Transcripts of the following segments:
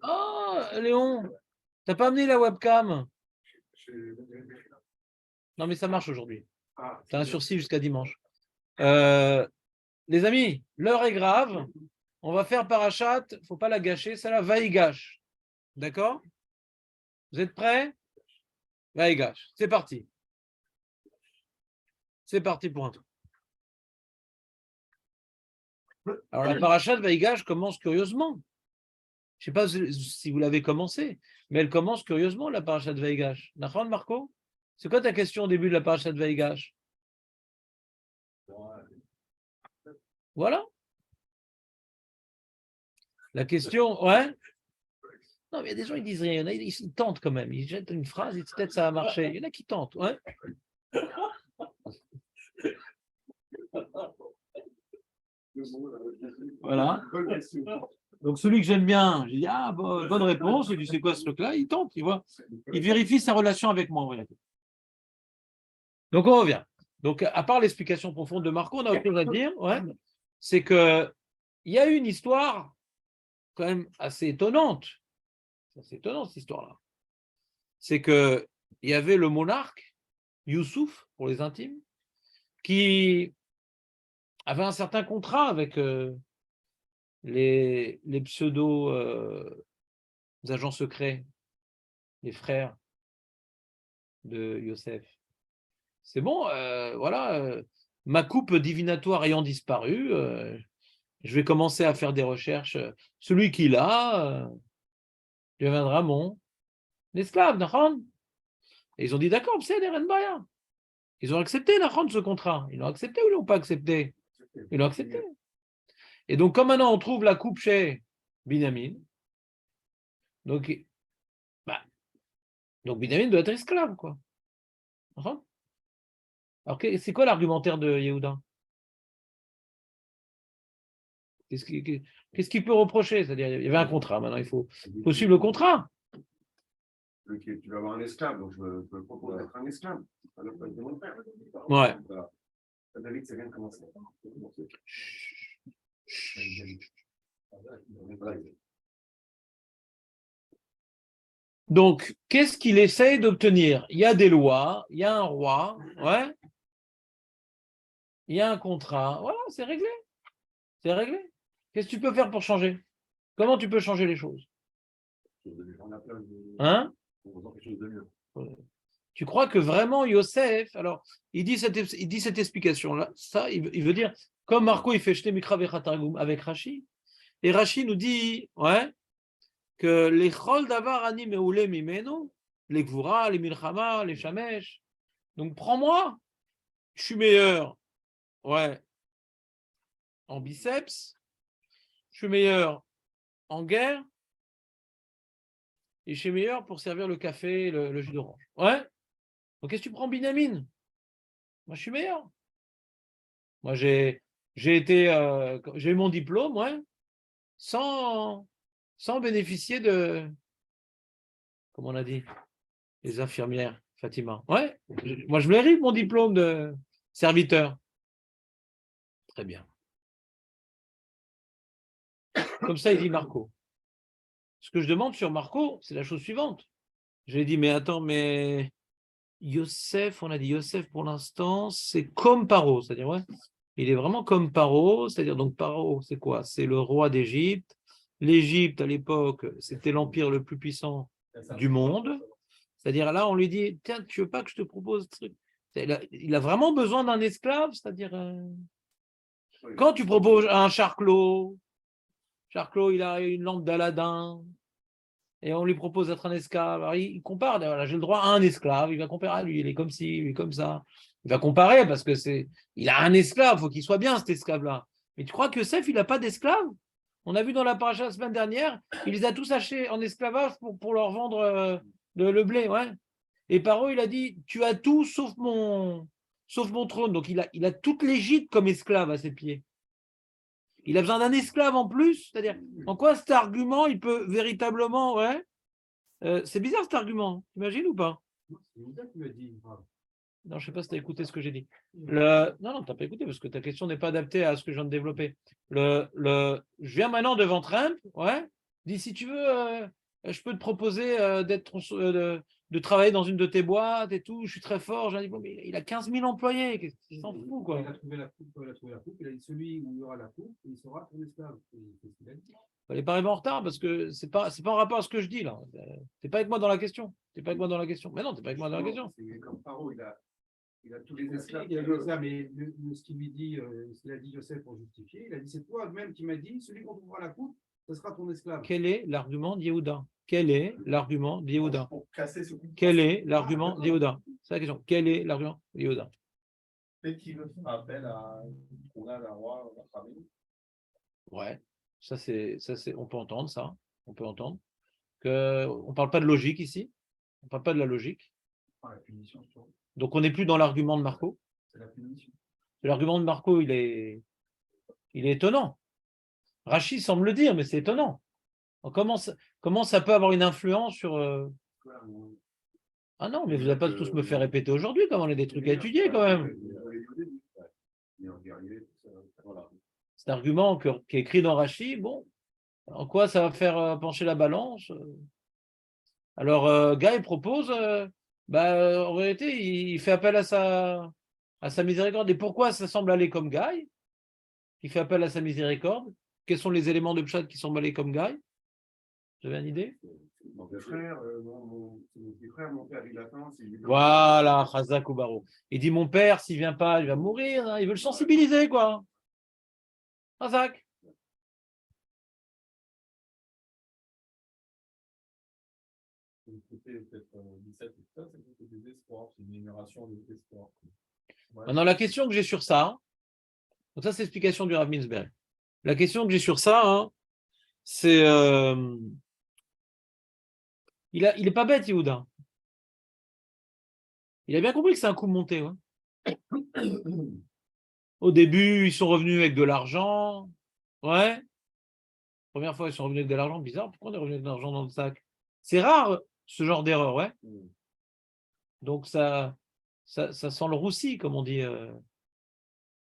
Oh, Léon, t'as pas amené la webcam? Non, mais ça marche aujourd'hui. T'as un sursis jusqu'à dimanche. Les amis, l'heure est grave. On va faire parachat. Faut pas la gâcher. C'est la vaïgash. D'accord? Vous êtes prêts? Vaïgash. C'est parti. C'est parti pour un tour. Alors, la parachat vaïgash commence curieusement. Je ne sais pas si vous l'avez commencé, mais elle commence curieusement, la parachat vaïgash. Nachon, Marco? C'est quoi ta question au début de la parachat vaïgash? Voilà. La question, ouais. Non, mais il y a des gens, ils disent rien. Il y en a, ils tentent quand même. Ils jettent une phrase, ils disent peut-être ça a marché. Il y en a qui tentent, ouais. Voilà. Donc celui que j'aime bien, je dis ah bonne réponse. Et tu sais quoi ce truc-là? Il tente, tu vois. Il vérifie sa relation avec moi. Voilà. Donc on revient. Donc à part l'explication profonde de Marco, on a autre chose à dire. Ouais. C'est que il y a une histoire quand même assez étonnante. C'est étonnant cette histoire-là. C'est que il y avait le monarque Youssouf pour les intimes qui avait un certain contrat avec les pseudo agents secrets, les frères de Yosef. C'est bon, voilà, ma coupe divinatoire ayant disparu, je vais commencer à faire des recherches. Celui qui l'a deviendra mon esclave, Nachon. Et ils ont dit d'accord, c'est des Renbaya. Ils ont accepté, Nachon, ce contrat. Ils l'ont accepté ou ils l'ont pas accepté? Ils l'ont accepté. Et donc, comme maintenant on trouve la coupe chez Binyamin, donc, donc Binyamin doit être esclave, quoi. Nachon. Alors, c'est quoi l'argumentaire de Yehuda? Qu'est-ce qu'il peut reprocher? C'est-à-dire, il y avait un contrat, maintenant il faut suivre le contrat. Tu vas avoir un esclave, donc je peux proposer d'être un esclave. Ouais. David, c'est bien de commencer. Donc, qu'est-ce qu'il essaye d'obtenir? Il y a des lois, il y a un roi, ouais. Il y a un contrat, voilà, c'est réglé. C'est réglé. Qu'est-ce que tu peux faire pour changer? Comment tu peux changer les choses? Hein? Tu crois que vraiment Yosef, alors, il dit cette explication-là, ça, il veut dire, comme Marco, il fait jeter Mikra Vechatargum avec Rashi, et Rashi nous dit, ouais, que les Chol Davar Ani Meoulé Mimeno, les Gvura, les Milchama, les Shamesh, donc prends-moi, je suis meilleur, ouais, en biceps, je suis meilleur en guerre, et je suis meilleur pour servir le café, le jus d'orange. Ouais. Donc qu'est-ce que tu prends, Binyamin? Moi, je suis meilleur. Moi, j'ai eu mon diplôme, ouais, sans bénéficier de, comme on a dit, les infirmières, Fatima. Ouais. Moi, je mérite mon diplôme de serviteur. Très bien. Comme ça, il dit Marco. Ce que je demande sur Marco, c'est la chose suivante. J'ai dit, mais attends, mais Yosef, on a dit Yosef pour l'instant, c'est comme Paro, c'est-à-dire, ouais, il est vraiment comme Paro, c'est-à-dire, donc Paro, c'est quoi? C'est le roi d'Égypte. L'Égypte, à l'époque, c'était l'empire le plus puissant du monde. C'est-à-dire, là, on lui dit, tiens, tu veux pas que je te propose un truc? Il a vraiment besoin d'un esclave, c'est-à-dire, quand tu proposes un Charclot, il a une lampe d'Aladin, et on lui propose d'être un esclave. Alors, il compare, voilà, j'ai le droit à un esclave, il va comparer à lui, il est comme ci, il est comme ça. Il va comparer parce que il a un esclave, il faut qu'il soit bien cet esclave-là. Mais tu crois que Yosef, il n'a pas d'esclave? On a vu dans la paracha la semaine dernière, il les a tous achetés en esclavage pour leur vendre le blé. Ouais. Et Paro, il a dit, tu as tout sauf mon trône. Donc il a toute l'Égypte comme esclave à ses pieds. Il a besoin d'un esclave en plus, c'est-à-dire, en quoi cet argument, il peut véritablement, ouais, c'est bizarre cet argument, t'imagines ou pas? Non, je ne sais pas si tu as écouté ce que j'ai dit. Non, tu n'as pas écouté parce que ta question n'est pas adaptée à ce que je viens de développer. Je viens maintenant devant Trump, ouais, Il dit, si tu veux, je peux te proposer de travailler dans une de tes boîtes et tout, je suis très fort. J'ai dit, bon, mais il a 15 000 employés, il s'en fout, quoi. Il a trouvé la coupe, il a dit celui où il y aura la coupe, il sera ton esclave. C'est ce qu'il a dit. Il n'est pas arrivé en retard parce que c'est pas en rapport à ce que je dis là. T'es pas avec moi dans la question. T'es pas avec moi dans la question. Mais non, t'es pas avec moi dans la question. C'est comme Paro, il a tous les esclaves. Il a dit ça, mais ce qu'il lui dit, ce qu'il a dit Yosef pour justifier, il a dit c'est toi-même qui m'as dit celui qu'on trouvera la coupe, ce sera ton esclave. Quel est l'argument d'Yehuda? Quel est l'argument d'Yehuda? Pour casser ce coup. Quel est l'argument d'Yehuda? C'est la question. Quel est l'argument d'Yehuda? Peut-être qu'il veut faire appel à un roi, la famille. Ouais, on peut entendre ça. On peut entendre que on parle pas de logique ici. On parle pas de la logique. La punition, Donc on n'est plus dans l'argument de Marco. c'est la punition. L'argument de Marco, il est étonnant. Rachid semble le dire, mais c'est étonnant. Comment ça peut avoir une influence sur. Ah non, mais vous n'allez pas tous me faire répéter aujourd'hui, comme on a des trucs à étudier quand même. Cet argument qui est écrit dans Rachid, bon, en quoi ça va faire pencher la balance? Alors, Guy propose, en réalité, il fait appel à sa miséricorde. Et pourquoi ça semble aller comme Guy, qui fait appel à sa miséricorde? Quels sont les éléments de Pshat qui semblent aller comme Guy? Vous avez une idée? Mon petit frère, mon père, il attend. Voilà, Chazak ou Baro. Il dit, mon père, s'il vient pas, il va mourir. Hein. Il veut le sensibiliser, quoi. Chazak. Maintenant, la question que j'ai sur ça, donc ça c'est l'explication du Rav Minzberg. La question que j'ai sur ça, hein, c'est il est pas bête, Yehuda. Il a bien compris que c'est un coup monté. Ouais. Au début, ils sont revenus avec de l'argent. Ouais. Première fois, ils sont revenus avec de l'argent. Bizarre, pourquoi on est revenu avec de l'argent dans le sac? C'est rare, ce genre d'erreur, ouais. Donc ça sent le roussi, comme on dit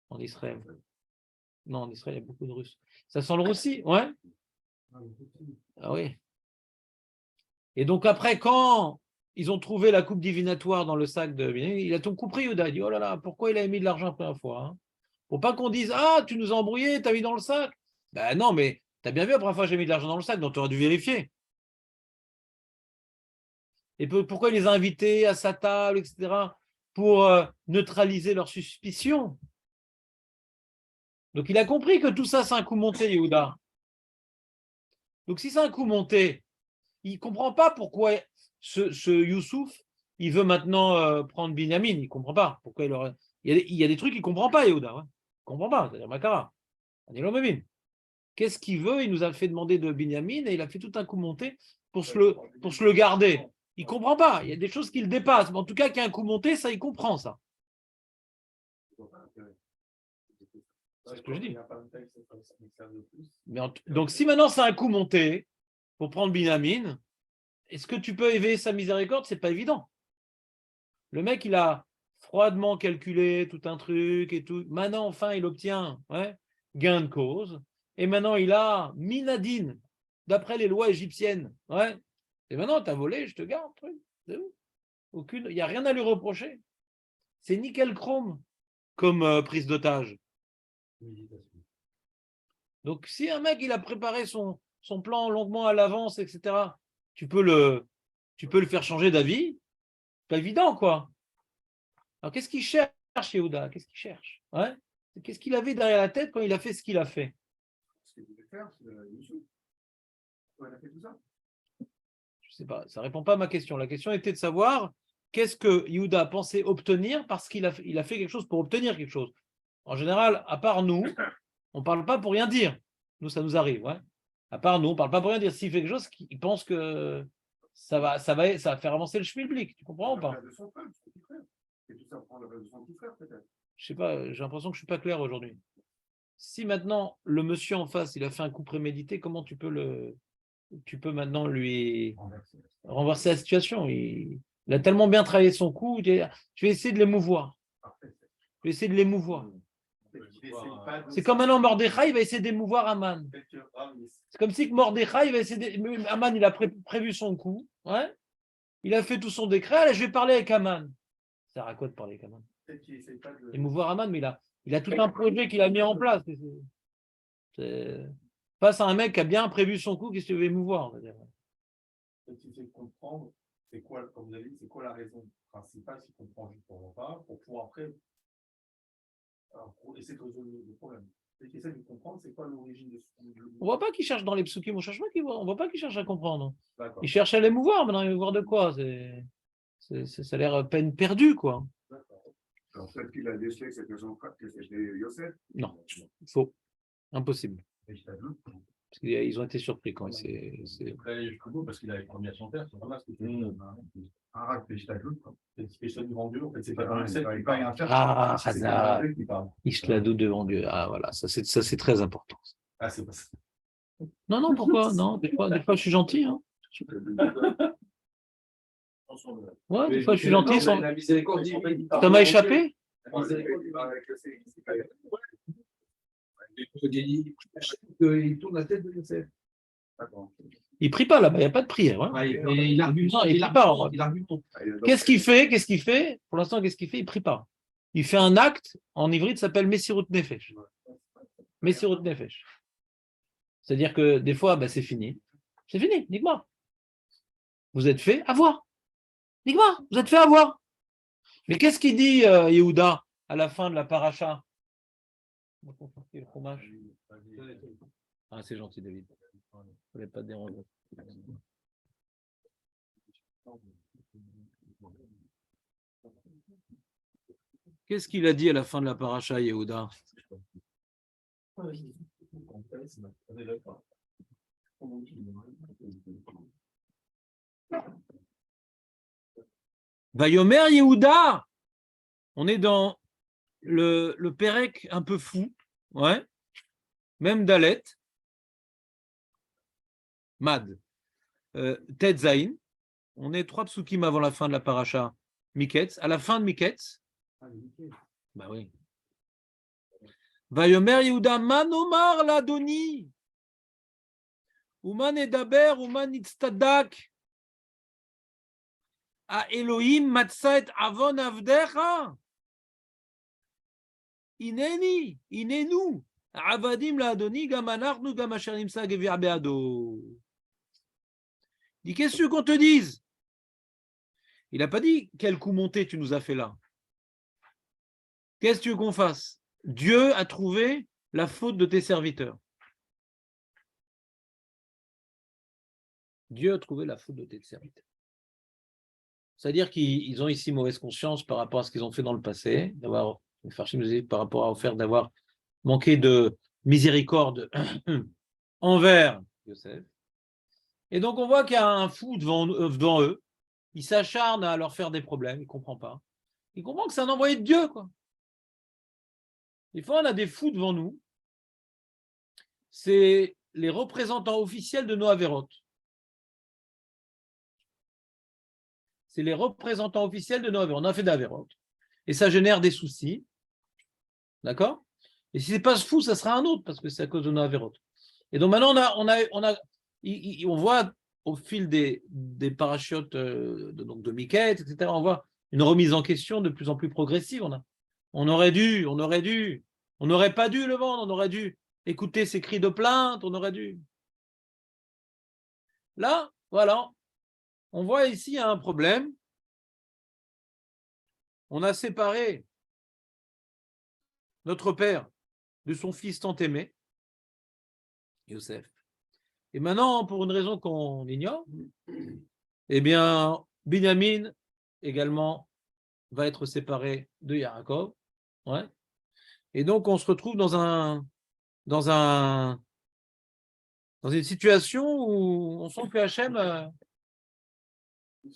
en Israël. Non, en Israël, il y a beaucoup de Russes. Ça sent le roussi, ouais. Ah oui. Et donc après, quand ils ont trouvé la coupe divinatoire dans le sac de Binyamin, il a tout compris, Yehuda. Il dit, oh là là, pourquoi il a mis de l'argent la première fois, hein? Pour pas qu'on dise, ah, tu nous as embrouillé, tu as mis dans le sac. Ben non, mais tu as bien vu la première fois que j'ai mis de l'argent dans le sac, donc tu aurais dû vérifier. Et pourquoi il les a invités à sa table, etc., pour neutraliser leurs suspicions. Donc il a compris que tout ça, c'est un coup monté, Yehuda. Donc si c'est un coup monté, il ne comprend pas pourquoi ce Youssouf, il veut maintenant prendre Binyamin. Il ne comprend pas. Pourquoi il y a des trucs qu'il ne comprend pas, Yehuda. Ouais. Il ne comprend pas, c'est-à-dire Makara. Qu'est-ce qu'il veut? Il nous a fait demander de Binyamin et il a fait tout un coup monté pour se le garder. Il ne comprend pas. Il y a des choses qui le dépassent. Mais en tout cas, qu'il y a un coup monté, ça, il comprend ça. C'est ce que je dis. Donc, si maintenant c'est un coup monté pour prendre Binyamin, est-ce que tu peux éveiller sa miséricorde? C'est pas évident. Le mec, il a froidement calculé tout un truc et tout. Maintenant, enfin, il obtient gain de cause. Et maintenant, il a minadine, d'après les lois égyptiennes. Ouais. Et maintenant, tu as volé, je te garde. C'est où? Il n'y a rien à lui reprocher. C'est nickel chrome comme prise d'otage. Donc, si un mec, il a préparé son plan longuement à l'avance, etc., tu peux le faire changer d'avis. C'est pas évident, quoi. Alors, qu'est-ce qu'il cherche, Yehuda? Qu'est-ce qu'il cherche? Ouais. Qu'est-ce qu'il avait derrière la tête quand il a fait ce qu'il a fait? Ce qu'il voulait faire, c'est Youssouf. Il a fait tout ça. Je sais pas, ça ne répond pas à ma question. La question était de savoir qu'est-ce que Yehuda pensait obtenir parce qu'il a fait quelque chose pour obtenir quelque chose. En général, à part nous, on ne parle pas pour rien dire. Nous, ça nous arrive. Ouais. À part nous, on ne parle pas pour rien dire. S'il fait quelque chose, il pense que ça va faire avancer le schmilblick. Tu comprends ou pas? De son frère, de son petit frère. Et tout ça prend le reste de son petit frère, peut-être. Je sais pas, j'ai l'impression que je ne suis pas clair aujourd'hui. Si maintenant, le monsieur en face, il a fait un coup prémédité, comment tu peux maintenant lui renverser la situation? Il a tellement bien travaillé son coup, tu vas essayer de l'émouvoir. Tu vas essayer de l'émouvoir. C'est comme maintenant Mordechai, il va essayer d'émouvoir Aman. C'est comme si que Mordechai, il va essayer Aman, il a prévu son coup. Ouais. Il a fait tout son décret. Allez, je vais parler avec Aman. Ça sert à quoi de parler avec Aman? Émouvoir Aman, mais il a tout un projet qu'il a mis en place. Face à un mec qui a bien prévu son coup, qu'est-ce que tu veux émouvoir? Tu sais comprendre, c'est quoi, comme vous avez dit, c'est quoi la raison principale, si tu comprends juste pour pouvoir après essayer de résoudre le problème. Et qui essaie de comprendre, c'est quoi l'origine de ce. On voit pas qu'il cherche dans les psukim, on voit pas qu'il cherche à comprendre. Il cherche à l'émouvoir, maintenant émouvoir de quoi? Ça a l'air peine perdue, quoi. En fait, qu'il a décelé que c'était Yosef. Non, faux. Impossible. Parce qu'ils ont été surpris quand c'est. Parce qu'il avait promis à son père, c'est vraiment ce que tu dis. C'est devant Dieu, en fait, c'est pas dans le ciel, Ah, Hazard, Ishladou devant Dieu. Ah, voilà, ça c'est très important. Ah, c'est pas ça. Non, pourquoi? Non, des fois, je suis gentil. Hein. Ouais, des fois, je suis gentil. La miséricorde divine. Ça m'a échappé? Il tourne la tête de Yosef. Il prie pas là-bas, il n'y a pas de prière. Hein. Il argumente. Non, il prie pas. Qu'est-ce qu'il fait? Pour l'instant, qu'est-ce qu'il fait? Il prie pas. Il fait un acte, en ivrite, ça s'appelle Messirut Nefesh. Messirut Nefesh. C'est-à-dire que des fois, c'est fini. C'est fini, nique-moi. Vous êtes fait avoir. Nique-moi, vous êtes fait avoir. Mais qu'est-ce qu'il dit, Yehuda, à la fin de la paracha? Le fromage. Ah, c'est gentil, David. Je ne voulais pas te déranger. Qu'est-ce qu'il a dit à la fin de la paracha, Yehuda? Vayomer Yehuda. On est dans le Pérec un peu fou, ouais, même Dalet, Mad, Tet Zain, on est 3 psukim avant la fin de la paracha Miketz, à la fin de Miketz, bah oui. Vayomer Yehuda, man omar l'adoni, uman edaber, uman itztadak, a Elohim matza et avon avdecha. Ineni, inenu, avadim la adoni, gamanarnu, gamasharim sa gevir beado. Il dit, qu'est-ce que qu'on te dise? Il n'a pas dit quel coup monté tu nous as fait là. Qu'est-ce que tu veux qu'on fasse? Dieu a trouvé la faute de tes serviteurs. Dieu a trouvé la faute de tes serviteurs. C'est-à-dire qu'ils ont ici mauvaise conscience par rapport à ce qu'ils ont fait dans le passé, d'avoir par rapport au fait d'avoir manqué de miséricorde envers Yosef. Et donc on voit qu'il y a un fou devant eux, il s'acharne à leur faire des problèmes, il ne comprend pas. Il comprend que c'est un envoyé de Dieu, quoi. Des fois, on a des fous devant nous, c'est les représentants officiels de nos avérotes. C'est les représentants officiels de nos avérotes. On a fait d'avérotes. Et ça génère des soucis. D'accord? Et si ce n'est pas ce fou, ça sera un autre, parce que c'est à cause de nos avérotes. Et donc maintenant, on voit au fil des parachutes de Miquette, etc., on voit une remise en question de plus en plus progressive. On n'aurait pas dû le vendre, on aurait dû écouter ses cris de plainte, on aurait dû. Là, voilà, on voit ici, il y a un problème. On a séparé notre père de son fils tant aimé, Yosef. Et maintenant, pour une raison qu'on ignore, eh bien, Binyamin également va être séparé de Yaakov. Ouais. Et donc, on se retrouve dans une situation où on sent que Hachem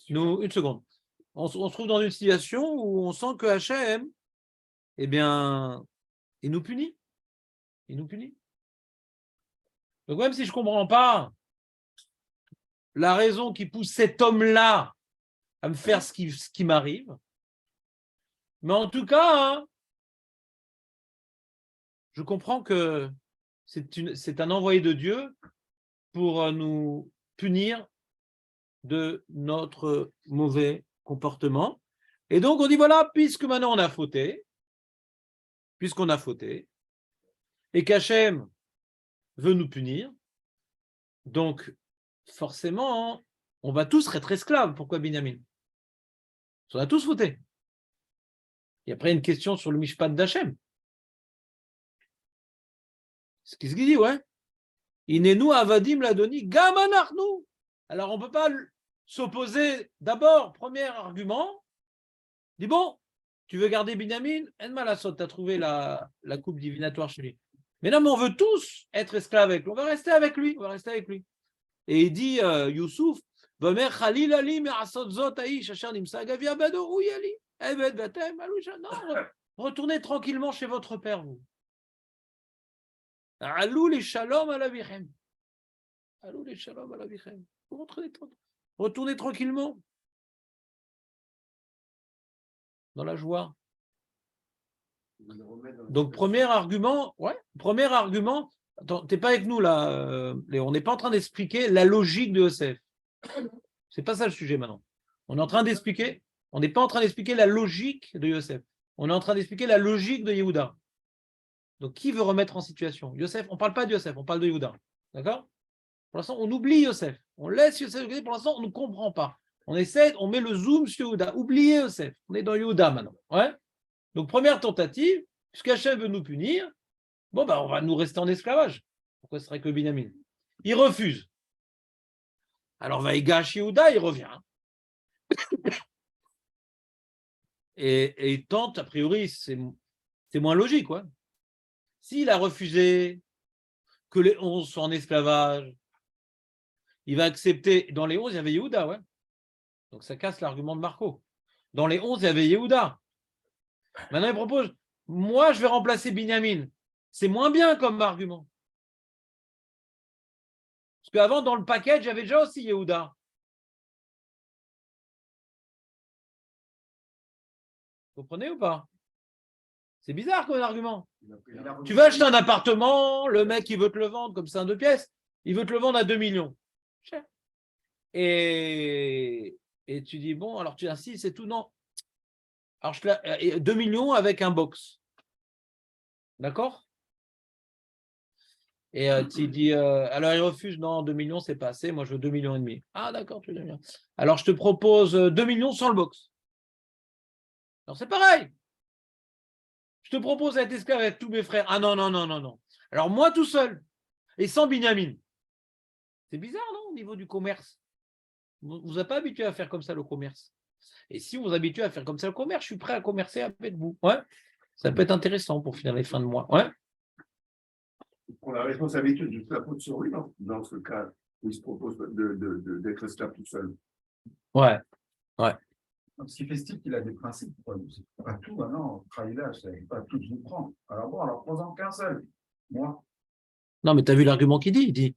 une seconde. On se trouve dans une situation où on sent que Hachem, eh bien, il nous punit. Il nous punit. Donc, même si je ne comprends pas la raison qui pousse cet homme-là à me faire ce qui m'arrive, mais en tout cas, je comprends que c'est un envoyé de Dieu pour nous punir de notre mauvais comportement. Et donc, on dit, voilà, puisque maintenant on a fauté, puisqu'on a fauté, et qu'Hachem veut nous punir, donc forcément, on va tous être esclaves. Pourquoi Binyamin? On a tous fauté. Et après, une question sur le Mishpat d'Hachem. Ce qu'il dit, ouais. Inenu avadim ladoni gamanarnu. Alors, on ne peut pas s'opposer. D'abord, premier argument, dit bon, tu veux garder Binyamin, en malasot, tu as trouvé la coupe divinatoire chez lui. Mais non, mais on veut tous être esclaves avec lui. On va rester avec lui. On va rester avec lui. Et il dit, Youssouf, non, retournez tranquillement chez votre père, vous. Alou les shalom à la vichem. Alou les shalom à la vichem. Retournez tranquillement. Dans la joie. Donc, premier argument, attends, tu n'es pas avec nous là, Léon, on n'est pas en train d'expliquer la logique de Yosef. C'est pas ça le sujet maintenant. On est en train d'expliquer, on n'est pas en train d'expliquer la logique de Yosef. On est en train d'expliquer la logique de Yehuda. Donc, qui veut remettre en situation Yosef, on ne parle pas de Yosef, on parle de Yehuda. D'accord? Pour l'instant, on oublie Yosef. On laisse Yosef, pour l'instant, on ne comprend pas. On essaie, on met le zoom sur Yehuda. Oubliez Yosef. On est dans Yehuda maintenant. Ouais? Donc, première tentative, puisqu'Hachem veut nous punir, bon, on va nous rester en esclavage. Pourquoi ce serait que Binyamin? Il refuse. Alors, Vaïgash Yehuda, il revient. Et il tente, a priori, c'est moins logique. Ouais. S'il a refusé que les 11 soient en esclavage, il va accepter. Dans les 11, il y avait Yehuda. Ouais. Donc, ça casse l'argument de Marco. Dans les 11, il y avait Yehuda. Maintenant, il propose, moi, je vais remplacer Binyamin. C'est moins bien comme argument. Parce qu'avant, dans le package, j'avais déjà aussi Yehuda. Vous comprenez ou pas? C'est bizarre comme argument. Tu vas acheter un appartement, le mec, il veut te le vendre comme c'est un 2 pièces, il veut te le vendre à 2 millions. Cher. Et tu dis, bon, alors tu insistes, c'est tout, non. Alors, 2 millions avec un box. D'accord? Et tu dis, alors il refuse, non, 2 millions, c'est pas assez, moi je veux 2 millions et demi. Ah, d'accord, tu veux 2 millions. Alors, je te propose 2 millions sans le box. Alors, c'est pareil. Je te propose d'être esclave avec tous mes frères. Ah non, non, non, non, non. Alors, moi tout seul, et sans Binyamin. C'est bizarre, non, au niveau du commerce? Vous n'êtes pas habitué à faire comme ça le commerce. Et si vous vous habituez à faire comme ça le commerce, je suis prêt à commercer avec vous. Ouais. Ça peut être intéressant pour finir les fins de mois. Ouais. Pour la responsabilité de la faute sur lui, dans ce cas où il se propose d'être esclave tout seul. Ouais. Ouais. Donc, ce qui fait style qu'il a des principes. C'est pas tout, non, Khaïla, je ne savais pas tout vous prendre. Alors bon, alors prends-en qu'un seul. Moi. Non, mais tu as vu l'argument qu'il dit? Il dit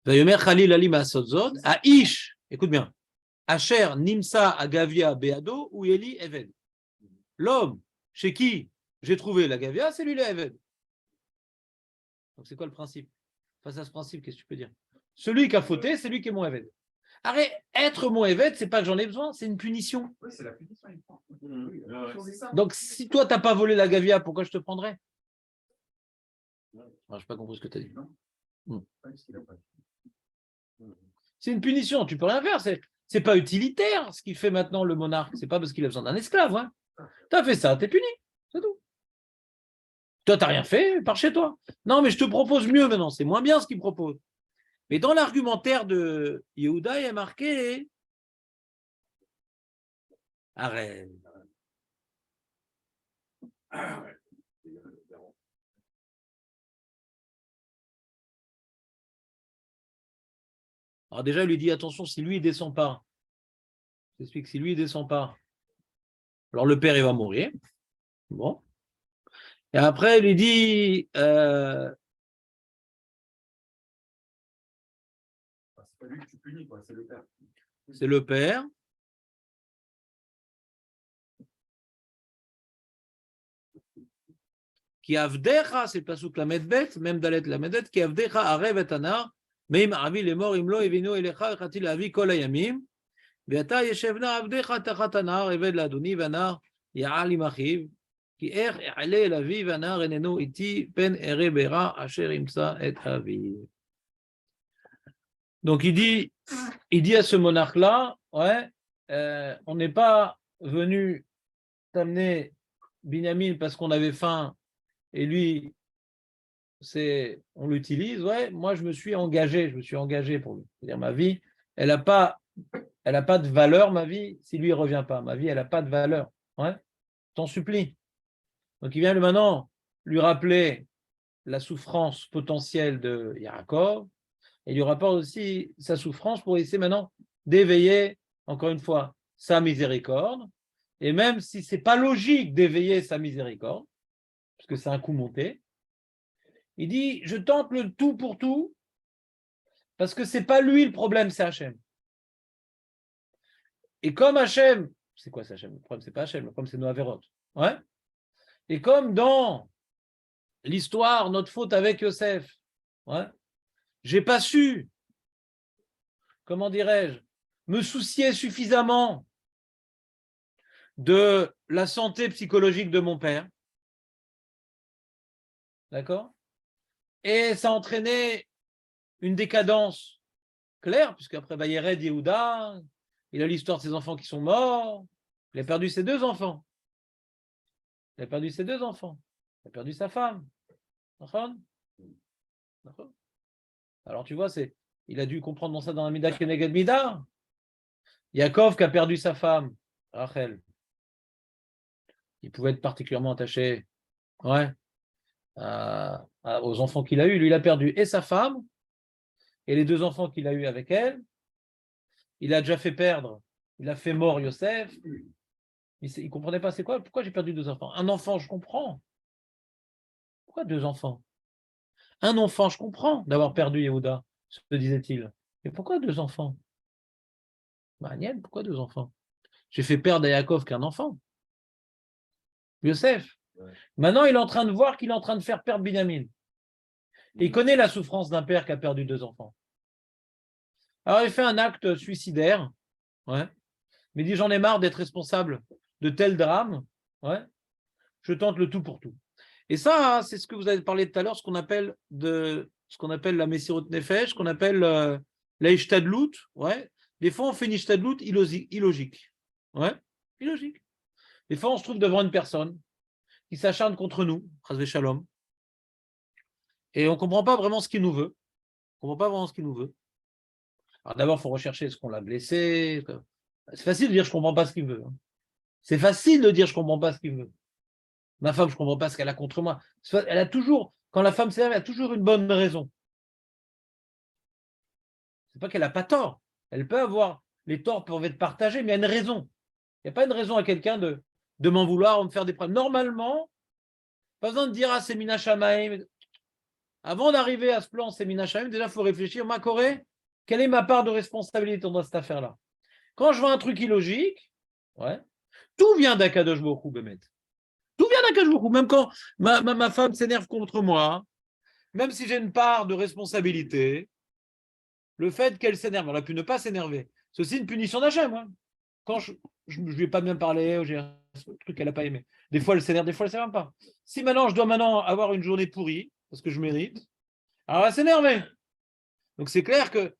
Vayomer Khalil Ali Masotzot, Aish, écoute bien, Asher Nimsa Agavia Beado ou Eli Eved. L'homme chez qui j'ai trouvé la Gavia, c'est lui le Eved. Donc c'est quoi le principe? Face à ce principe, qu'est-ce que tu peux dire? Celui qui a fauté, c'est lui qui est mon Eved. Arrête, être mon Eved, c'est pas que j'en ai besoin, c'est une punition. Oui, c'est la punition. Donc si toi, tu n'as pas volé la Gavia, pourquoi je te prendrais? Je n'ai pas compris ce que tu as dit. C'est une punition, tu peux rien faire. C'est pas utilitaire ce qu'il fait maintenant le monarque. C'est pas parce qu'il a besoin d'un esclave. Hein. Tu as fait ça, tu es puni. C'est tout. Toi, tu n'as rien fait, pars chez toi. Non, mais je te propose mieux maintenant. C'est moins bien ce qu'il propose. Mais dans l'argumentaire de Yehuda, il y a marqué arrête. Alors déjà, il lui dit attention, si lui, il ne descend pas, j'explique, si lui, il ne descend pas, alors le père, il va mourir. Bon. Et après, il lui dit C'est pas lui que tu punis, quoi, c'est le père. c'est le père. Qui avdecha, c'est le pasuk la medbet, même dalet la medbet, qui avdecha arev et anar, meim avi les morts imlo evinu elecha echati avi kol hayamim, veata yeshevna avdecha tachat anar eved ladoni vanar yaal imachiv, ki er ale lavi vanar enenu iti pen ere bera asher imsa et avi. Donc il dit à ce monarque-là, ouais, on n'est pas venu t'amener Binyamin parce qu'on avait faim et lui, on l'utilise. Ouais, moi je me suis engagé pour lui. C'est-à-dire ma vie, elle n'a pas de valeur, ma vie, si lui ne revient pas. Ma vie, elle n'a pas de valeur. Ouais, t'en supplie. Donc il vient maintenant lui rappeler la souffrance potentielle de Yaakov. Et il lui rapporte aussi sa souffrance pour essayer maintenant d'éveiller, encore une fois, sa miséricorde. Et même si ce n'est pas logique d'éveiller sa miséricorde, parce que c'est un coup monté, il dit, je tente le tout pour tout, parce que ce n'est pas lui le problème, c'est Hachem. Et comme Hachem, c'est quoi c'est Hachem? Le problème, ce n'est pas Hachem, le problème, c'est nos Averot. Ouais. Et comme dans l'histoire, notre faute avec Yosef, ouais, j'ai pas su, comment dirais-je, me soucier suffisamment de la santé psychologique de mon père. D'accord? Et ça a entraîné une décadence claire, puisqu'après Vayered Yehuda, il a l'histoire de ses enfants qui sont morts, il a perdu ses 2 enfants. Il a perdu ses 2 enfants. Il a perdu sa femme. D'accord? Alors tu vois, il a dû comprendre ça dans la Mida Keneged Mida. Yaakov qui a perdu sa femme, Rachel. Il pouvait être particulièrement attaché, ouais, aux enfants qu'il a eus. Lui, il a perdu et sa femme et les 2 enfants qu'il a eus avec elle. Il a déjà fait perdre, il a fait mort Yosef. Il ne comprenait pas c'est quoi, pourquoi j'ai perdu 2 enfants. Un enfant, je comprends. Pourquoi 2 enfants? Un enfant, je comprends d'avoir perdu Yehuda, se disait-il. Mais pourquoi 2 enfants? Maniel, pourquoi 2 enfants? J'ai fait perdre à Yaakov qu'un enfant. Yosef. Ouais. Maintenant, il est en train de voir qu'il est en train de faire perdre Binyamin. Et il connaît la souffrance d'un père qui a perdu 2 enfants. Alors, il fait un acte suicidaire. Ouais. Mais il dit, j'en ai marre d'être responsable de tel drame. Ouais. Je tente le tout pour tout. Et ça, c'est ce que vous avez parlé tout à l'heure, ce qu'on appelle la Messirut Nefesh, ce qu'on appelle la Ishtadlut. Ouais. Des fois, on fait une Ishtadlut illogique. Ouais. Illogique. Des fois, on se trouve devant une personne qui s'acharne contre nous, Chas Shalom, et on ne comprend pas vraiment ce qu'il nous veut. On ne comprend pas vraiment ce qu'il nous veut. Alors d'abord, il faut rechercher ce qu'on l'a blessé. C'est facile de dire je ne comprends pas ce qu'il veut. C'est facile de dire je ne comprends pas ce qu'il veut. Ma femme, je ne comprends pas ce qu'elle a contre moi. Elle a toujours, quand la femme s'énerve, elle a toujours une bonne raison. Ce n'est pas qu'elle n'a pas tort. Elle peut avoir, les torts peuvent être partagés, mais il y a une raison. Il n'y a pas une raison à quelqu'un de m'en vouloir ou me faire des problèmes. Normalement, pas besoin de dire c'est Mina Shamaim. Avant d'arriver à ce plan, c'est Mina Shamaim, déjà, il faut réfléchir. Ma Corée, quelle est ma part de responsabilité dans cette affaire-là? Quand je vois un truc illogique, ouais, tout vient d'Akadosh Baruch Hu, Bémet. Tout vient d'Akadosh Baruch Hu. Même quand ma femme s'énerve contre moi, même si j'ai une part de responsabilité, le fait qu'elle s'énerve, on aurait pu ne pas s'énerver. C'est aussi une punition d'Hachem. Hein. Quand je ne lui ai pas bien parlé, j'ai un truc qu'elle n'a pas aimé. Des fois, elle s'énerve, des fois, elle ne s'énerve pas. Si maintenant, je dois avoir une journée pourrie, parce que je mérite, alors elle va s'énerver. Donc, c'est clair qu'il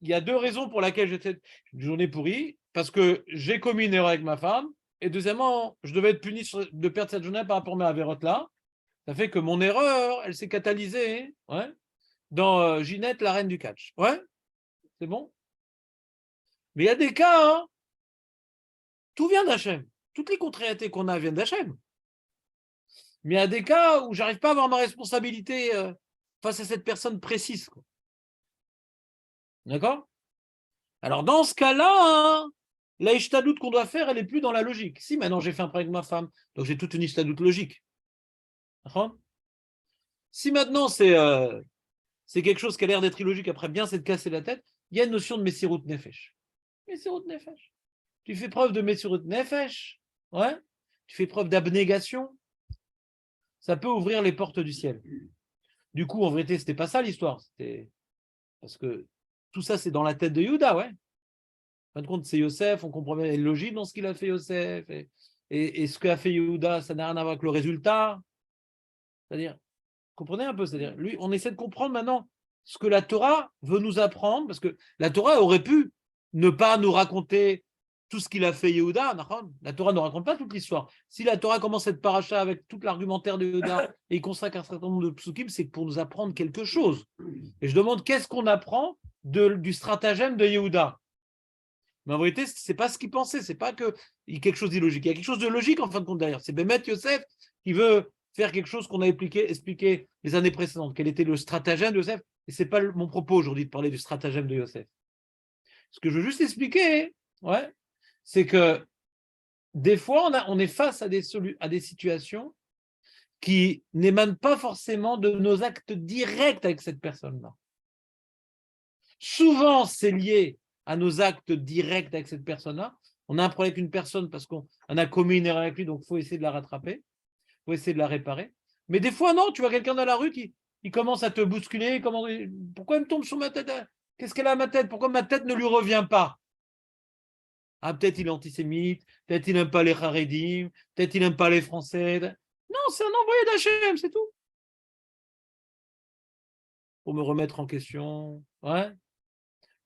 y a 2 raisons pour lesquelles j'ai cette journée pourrie, parce que j'ai commis une erreur avec ma femme, et deuxièmement, je devais être puni de perdre cette journée par rapport à mes avérotes-là. Ça fait que mon erreur, elle s'est catalysée, ouais, dans Ginette, la reine du catch. Ouais, c'est bon. Mais il y a des cas, hein, tout vient d'Hachem. Toutes les contrariétés qu'on a viennent d'Hachem. Mais il y a des cas où je n'arrive pas à avoir ma responsabilité face à cette personne précise. Quoi. D'accord? Alors, dans ce cas-là, hein, la ishtadout qu'on doit faire, elle n'est plus dans la logique. Si, maintenant, j'ai fait un problème avec ma femme, donc j'ai toute une ishtadout logique. D'accord? Si maintenant, c'est quelque chose qui a l'air d'être illogique, après bien, c'est de casser la tête, il y a une notion de Messirut Nefesh. Messirut Nefesh. Tu fais preuve de Messirut Nefesh, ouais. Tu fais preuve d'abnégation. ça peut ouvrir les portes du ciel. Du coup, en vérité, ce n'était pas ça l'histoire. Parce que tout ça, c'est dans la tête de Yehuda, ouais. En fin de compte, c'est Yosef, on comprend bien la logique dans ce qu'il a fait Yosef. Et ce qu'a fait Yehuda, ça n'a rien à voir avec le résultat. C'est-à-dire, comprenez un peu, c'est-à-dire, lui, on essaie de comprendre maintenant ce que la Torah veut nous apprendre, parce que la Torah aurait pu ne pas nous raconter tout ce qu'il a fait Yehuda. La Torah ne raconte pas toute l'histoire. Si la Torah commence cette paracha avec tout l'argumentaire de Yehuda et il consacre un certain nombre de psukim, c'est pour nous apprendre quelque chose. Et je demande qu'est-ce qu'on apprend du stratagème de Yehuda. Mais en vérité, ce n'est pas ce qu'il pensait, c'est pas qu'il y a quelque chose d'illogique. Il y a quelque chose de logique en fin de compte derrière. C'est Bémet Yosef qui veut faire quelque chose qu'on a expliqué les années précédentes. Quel était le stratagème de Yosef? Et ce n'est pas mon propos aujourd'hui de parler du stratagème de Yosef. Ce que je veux juste expliquer, ouais, c'est que des fois, on est face à des situations qui n'émanent pas forcément de nos actes directs avec cette personne-là. Souvent, c'est lié à nos actes directs avec cette personne-là. On a un problème avec une personne parce qu'on a commis une erreur avec lui, donc il faut essayer de la rattraper, il faut essayer de la réparer. Mais des fois, non, tu vois quelqu'un dans la rue qui commence à te bousculer. Pourquoi elle me tombe sur ma tête? Qu'est-ce qu'elle a à ma tête? Pourquoi ma tête ne lui revient pas? Ah, peut-être il est antisémite, peut-être il n'aime pas les Haredim, peut-être il n'aime pas les Français. Non, c'est un envoyé d'Hachem, c'est tout. Pour me remettre en question, ouais,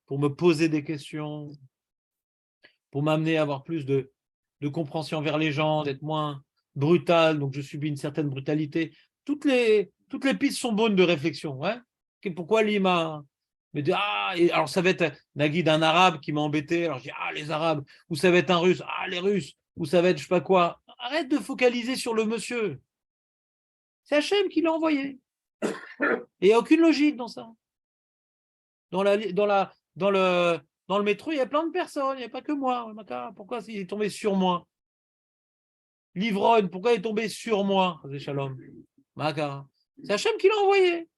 pour me poser des questions, pour m'amener à avoir plus de compréhension envers les gens, d'être moins brutal, donc je subis une certaine brutalité. Toutes les pistes sont bonnes de réflexion. Ouais. Pourquoi lui m'a... alors ça va être Nagui d'un arabe qui m'a embêté, alors je dis les arabes, ou ça va être un russe, les russes, ou ça va être je sais pas quoi. Arrête de focaliser sur le monsieur. C'est Hachem qui l'a envoyé. Et il n'y a aucune logique dans ça. Dans le métro, il y a plein de personnes, il n'y a pas que moi. Pourquoi il est tombé sur moi? L'ivrogne, pourquoi il est tombé sur moi? C'est Shalom. C'est Hachem qui l'a envoyé.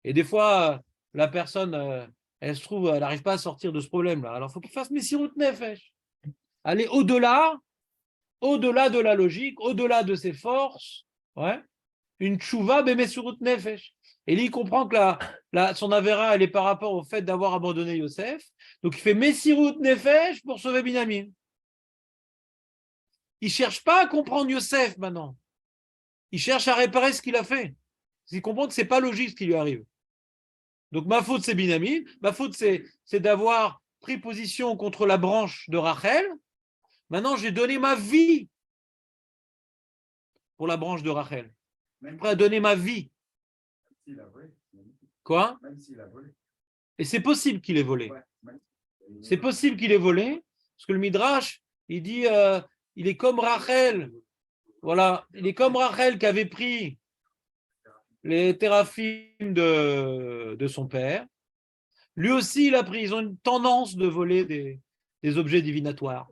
Et des fois, la personne, elle se trouve, elle n'arrive pas à sortir de ce problème-là. Alors, il faut qu'il fasse Messirut Nefesh. Aller au-delà de la logique, au-delà de ses forces. Ouais. Une tchouva, Messirut Nefesh. Et lui, il comprend que son avéra, elle est par rapport au fait d'avoir abandonné Yosef. Donc, il fait Messirut Nefesh pour sauver Binyamin. Il ne cherche pas à comprendre Yosef maintenant. Il cherche à réparer ce qu'il a fait. Il comprend que ce n'est pas logique ce qui lui arrive. Donc, ma faute, c'est Binyamin. Ma faute, c'est d'avoir pris position contre la branche de Rachel. Maintenant, j'ai donné ma vie pour la branche de Rachel. Je suis prêt à donner ma vie. Quoi? Et c'est possible qu'il ait volé. C'est possible qu'il ait volé, parce que le Midrash, il dit, il est comme Rachel. Voilà, il est comme Rachel qui avait pris les téraphim de son père. Lui aussi, il a pris. Ils ont une tendance de voler des objets divinatoires.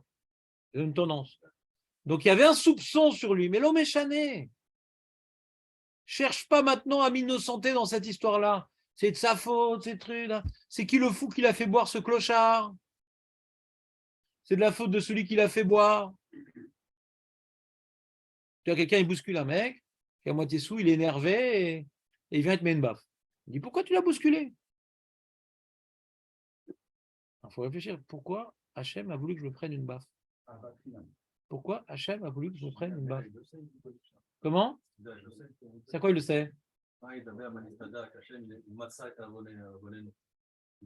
Ils ont une tendance. Donc, il y avait un soupçon sur lui. Mais l'homme est chané. Cherche pas maintenant à m'innocenter dans cette histoire-là. C'est de sa faute, ces trucs-là. C'est qui le fou qui l'a fait boire ce clochard? C'est de la faute de celui qui l'a fait boire. Tu as quelqu'un, il bouscule un mec, qui est à moitié sous, il est énervé et il vient te mettre une baffe. Il dit, pourquoi tu l'as bousculé? Il faut réfléchir. Pourquoi Hachem a voulu que je me prenne une baffe? Pourquoi Hachem a voulu que je me prenne une baffe? Comment? C'est quoi il le sait? Il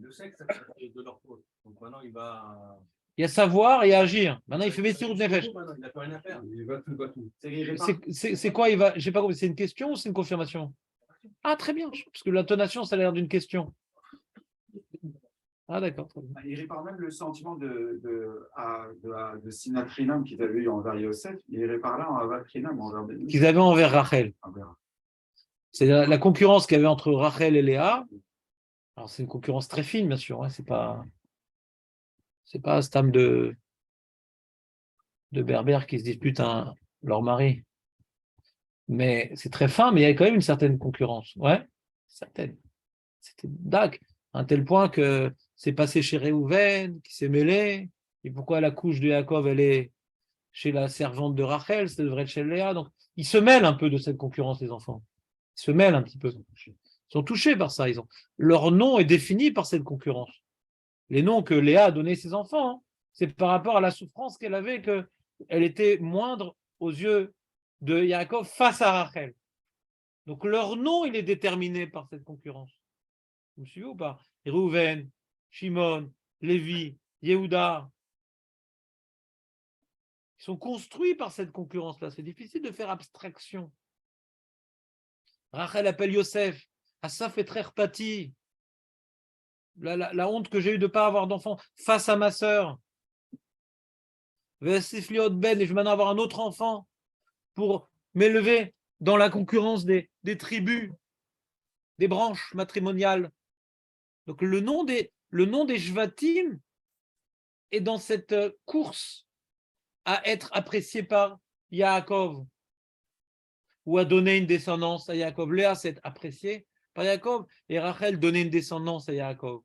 le sait que c'est de leur faute. Donc maintenant, il va... Il y a savoir et agir. Maintenant, il fait Messirut Nefesh. Il n'a pas rien à faire. Il va tout. C'est quoi il va... J'ai pas compris. C'est une question ou c'est une confirmation? Ah, très bien. Parce que l'intonation, ça a l'air d'une question. Ah, d'accord. Il répare même le sentiment de Sinatrinam qu'ils avaient eu envers Yosef. Il répare là en Avatrinam envers Béni. Qu'ils avaient envers Rachel. C'est la concurrence qu'il y avait entre Rachel et Léa. Alors, c'est une concurrence très fine, bien sûr. Hein. C'est pas un stam de berbères qui se disputent leur mari. Mais c'est très fin, mais il y a quand même une certaine concurrence. Ouais, certaine. C'était dac, à un tel point que c'est passé chez Réhouven, qui s'est mêlé. Et pourquoi la couche de Yaakov, elle est chez la servante de Rachel, ça devrait être chez Léa. Donc, ils se mêlent un peu de cette concurrence, les enfants. Ils se mêlent un petit peu. Ils sont touchés par ça. Leur nom est défini par cette concurrence. Les noms que Léa a donnés à ses enfants, hein, c'est par rapport à la souffrance qu'elle avait, qu'elle était moindre aux yeux de Yaakov face à Rachel. Donc leur nom, il est déterminé par cette concurrence. Vous me suivez ou pas? Réhouven, Shimon, Lévi, Yehuda. Ils sont construits par cette concurrence-là. C'est difficile de faire abstraction. Rachel appelle Yosef. Asaf est très repati. La honte que j'ai eue de ne pas avoir d'enfant face à ma sœur. Ben, et je vais maintenant avoir un autre enfant pour m'élever dans la concurrence des tribus, des branches matrimoniales. Donc le nom des Shvatim est dans cette course à être apprécié par Yaakov ou à donner une descendance à Yaakov. Léa, c'est apprécié par Yaakov et Rachel donner une descendance à Yaakov.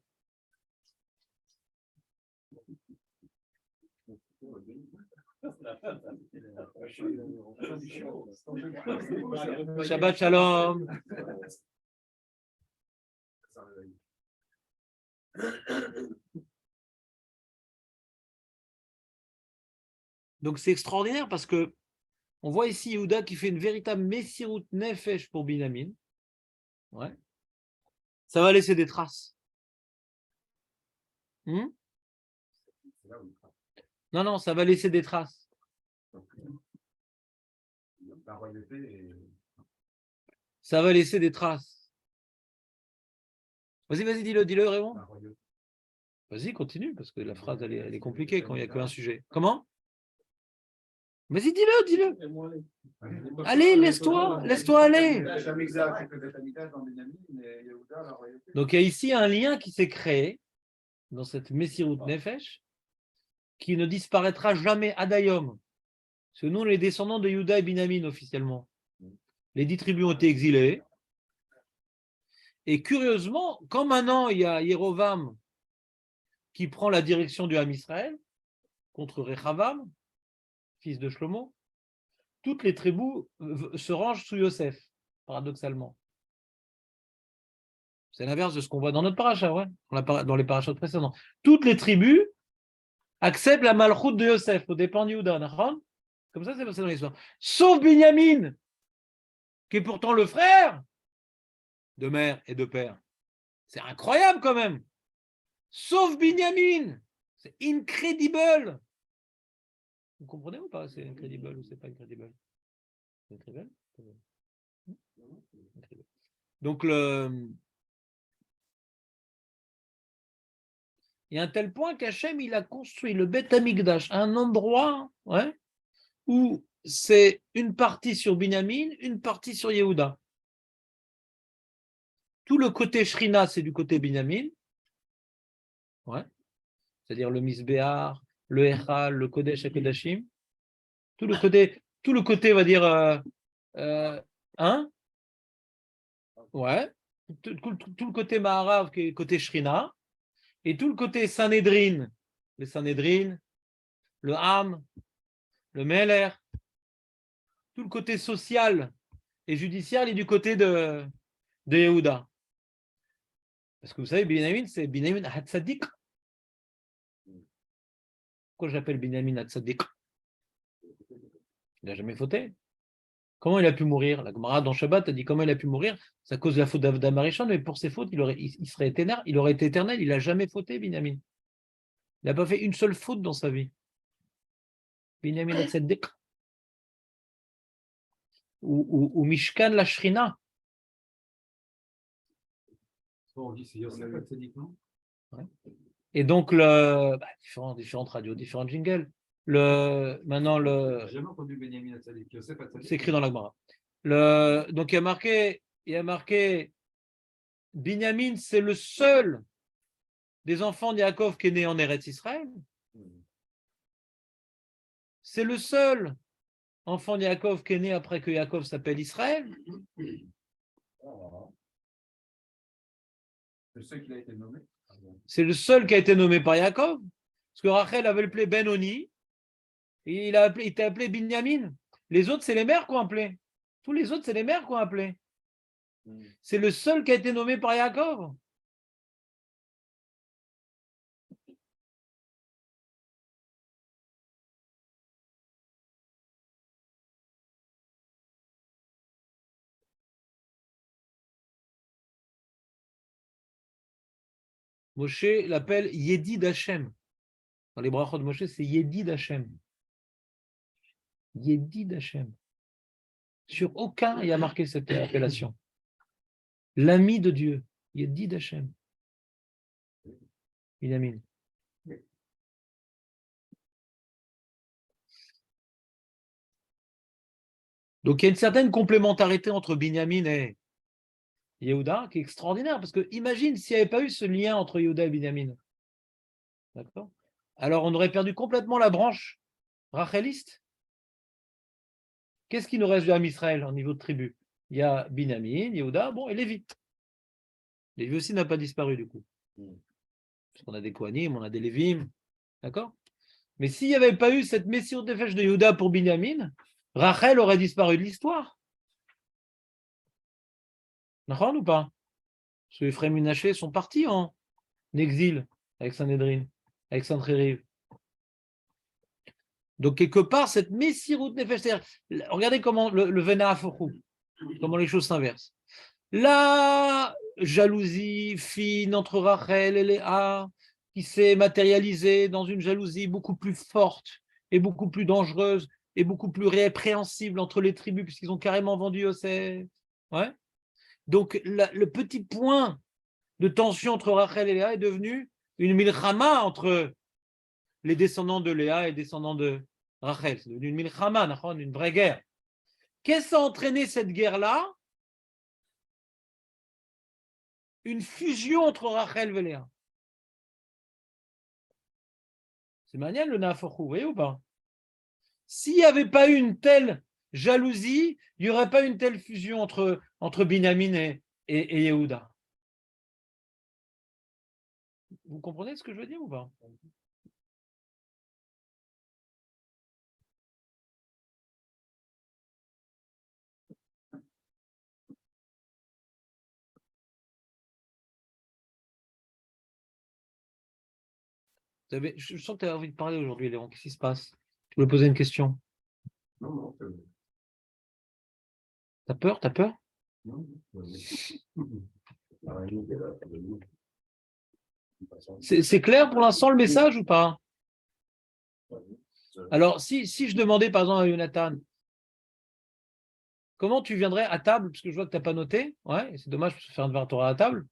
Shabbat Shalom. Donc c'est extraordinaire parce que on voit ici Yehuda qui fait une véritable Messirut Nefesh pour Binyamin. Ouais. Ça va laisser des traces. Non, ça va laisser des traces. Ça va laisser des traces. Vas-y, dis-le, Raymond. Vas-y, continue, parce que la phrase, elle est compliquée quand il n'y a qu'un sujet. Comment? Vas-y, dis-le. Allez, laisse-toi aller. Donc, il y a ici un lien qui s'est créé dans cette Messirut Nefesh qui ne disparaîtra jamais Adayom. Parce que nous, les descendants de Yehuda et Binyamin officiellement. Les 10 tribus ont été exilées. Et curieusement, quand maintenant il y a Yerovam qui prend la direction du Ham Israël contre Rechavam, fils de Shlomo, toutes les tribus se rangent sous Yosef, paradoxalement. C'est l'inverse de ce qu'on voit dans notre paracha, ouais, dans les parachas précédents. Toutes les tribus acceptent la malchoute de Yosef au dépens de Yehuda. Comme ça, c'est passé dans l'histoire. Sauf Binyamin, qui est pourtant le frère de mère et de père. C'est incroyable quand même. Sauf Binyamin. C'est incredible. Vous comprenez ou pas? C'est incredible ou c'est pas incredible? C'est incredible. Donc, il y a un tel point qu'Hachem, il a construit le Beth Amikdash, un endroit où c'est une partie sur Binyamin, une partie sur Yehuda. Tout le côté Shrina, c'est du côté Binyamin. C'est-à-dire le Misbéar, le Echal, le Kodesh et Kodashim. Tout le côté, on va dire, tout le côté Maharav qui est côté Shrina, et tout le côté Sanhedrin, le Sanhedrin, le Ham, le Meler, tout le côté social et judiciaire, il est du côté de Yehuda. Parce que vous savez, Binyamin, c'est Binyamin Hatzadik. Pourquoi j'appelle Binyamin Hatzadik? Il n'a jamais fauté. Comment il a pu mourir? La Gemara dans Shabbat a dit comment il a pu mourir? C'est à cause de la faute d'Amarichon, mais pour ses fautes, il aurait été éternel. Il n'a jamais fauté, Binyamin. Il n'a pas fait une seule faute dans sa vie. Binyamin Hatzadik. Ou Mishkan la Shrina. On dit c'est Yosef Hatzadik, non? Et donc, différentes radios, différents jingles. Maintenant, J'ai jamais entendu Benjamin Hatzadik. Yosef Hatzadik. C'est écrit dans la Gemara. Donc, il y a marqué Binyamin, c'est le seul des enfants de Yaakov qui est né en Eretz Israël. C'est le seul enfant de Yaakov qui est né après que Yaakov s'appelle Israël. Je sais qu'il a été nommé. C'est le seul qui a été nommé par Yaakov. Parce que Rachel avait appelé Benoni. Il t'a appelé Binyamin. Les autres, c'est les mères qui ont appelé. Tous les autres, c'est les mères qui ont appelé. C'est le seul qui a été nommé par Yaakov. Moshe l'appelle Yedid Hashem. Dans les brachot de Moshe, c'est Yedid Hashem. Yedid Hashem. Sur aucun, il y a marqué cette appellation. L'ami de Dieu. Yedid Hashem. Binyamin. Donc il y a une certaine complémentarité entre Binyamin et Yehuda qui est extraordinaire, parce que imagine s'il n'y avait pas eu ce lien entre Yehuda et Binyamin. D'accord ? Alors on aurait perdu complètement la branche racheliste. Qu'est-ce qui nous reste de Ham Israël en niveau de tribu? Il y a Binyamin, Yehuda, bon, et Lévi. Lévi aussi n'a pas disparu du coup. Parce qu'on a des Kohanim, on a des Lévim. D'accord? Mais s'il n'y avait pas eu cette messire de fèche de Yehuda pour Binyamin, Rachel aurait disparu de l'histoire. D'accord ou pas? Parce que Ephraim et Manaché sont partis en exil avec Sanhedrin, avec Sancheriv. Donc, quelque part, cette messirut nefesh, regardez comment le Vena Afochou, comment les choses s'inversent. La jalousie fine entre Rachel et Léa, qui s'est matérialisée dans une jalousie beaucoup plus forte et beaucoup plus dangereuse et beaucoup plus répréhensible entre les tribus, puisqu'ils ont carrément vendu Yosef. Ouais. Donc, le petit point de tension entre Rachel et Léa est devenu une milchama entre les descendants de Léa et les descendants de Rachel. C'est devenu une milchama, une vraie guerre. Qu'est-ce qui a entraîné cette guerre-là? Une fusion entre Rachel et Léa. C'est manial le Nafochou, vous voyez ou pas? S'il n'y avait pas eu une telle jalousie, il n'y aurait pas eu une telle fusion entre Binyamin et Yehuda. Vous comprenez ce que je veux dire ou pas? Je sens que tu as envie de parler aujourd'hui, Léon. Qu'est-ce qui se passe? Tu voulais poser une question? Non, non, T'as peur? T'as peur? non. C'est clair pour l'instant le message ou pas? Alors, si je demandais par exemple à Jonathan, comment tu viendrais à table, parce que je vois que tu n'as pas noté, ouais, c'est dommage de faire un devoir Torah à table.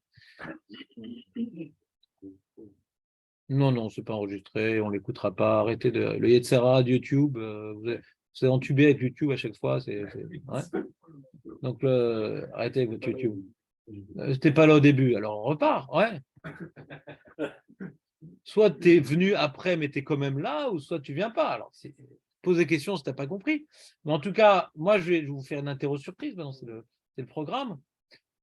Non, c'est pas enregistré, on l'écoutera pas. Arrêtez le Yetzera de YouTube, vous êtes entubé avec YouTube à chaque fois. Ouais. Donc, arrêtez avec votre YouTube. C'était pas là au début, alors on repart, ouais. Soit tu es venu après, mais tu es quand même là, ou soit tu viens pas. Alors, pose des questions si tu n'as pas compris. Mais en tout cas, moi, je vais vous faire une interro surprise. Maintenant, c'est le programme.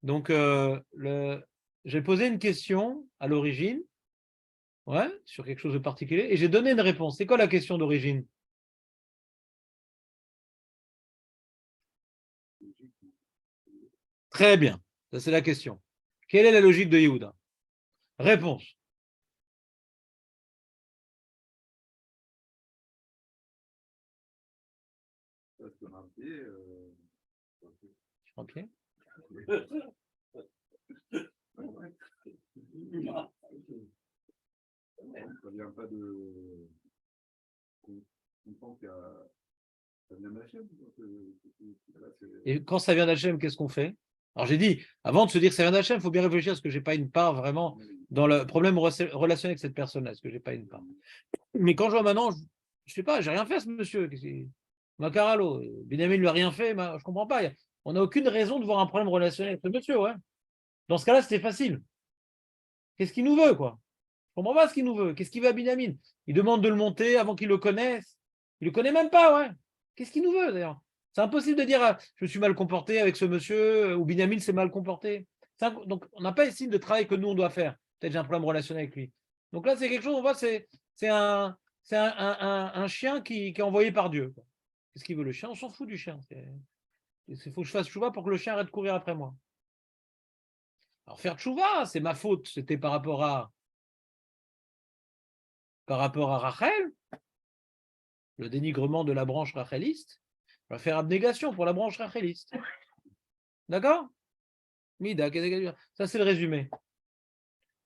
Donc, j'ai posé une question à l'origine, ouais, sur quelque chose de particulier, et j'ai donné une réponse. C'est quoi la question d'origine? Très bien, ça c'est la question. Quelle est la logique de Yehuda? Réponse. Ok. Ça vient pas de. On pense qu'il y a. Ça vient d'Hachem. Et quand ça vient d'Hachem, qu'est-ce qu'on fait? Alors j'ai dit, avant de se dire que ça vient d'Hachem, il faut bien réfléchir à ce que je n'ai pas une part vraiment dans le problème relationnel avec cette personne-là. Est-ce que je n'ai pas une part? Mais quand je vois maintenant, je ne sais pas, j'ai rien fait à ce monsieur. Macaralo, Benjamin ne lui a rien fait, je ne comprends pas. On n'a aucune raison de voir un problème relationnel avec ce monsieur, ouais. Dans ce cas-là, c'était facile. Qu'est-ce qu'il nous veut, quoi? Je ne comprends pas ce qu'il nous veut. Qu'est-ce qu'il veut à Benjamin? Il demande de le monter avant qu'il le connaisse. Il ne le connaît même pas, ouais. Qu'est-ce qu'il nous veut, d'ailleurs? C'est impossible de dire je me suis mal comporté avec ce monsieur ou Benjamin s'est mal comporté. Donc, on n'a pas ici de travail que nous, on doit faire. Peut-être j'ai un problème relationnel avec lui. Donc là, c'est quelque chose, on voit, c'est C'est un chien qui est envoyé par Dieu. Qu'est-ce qu'il veut le chien? On s'en fout du chien. Il faut que je fasse tchouva pour que le chien arrête de courir après moi. Alors faire tchouva, c'est ma faute. C'était par rapport à Rachel, le dénigrement de la branche racheliste. On va faire abnégation pour la branche racheliste. D'accord? Mida, ça c'est le résumé.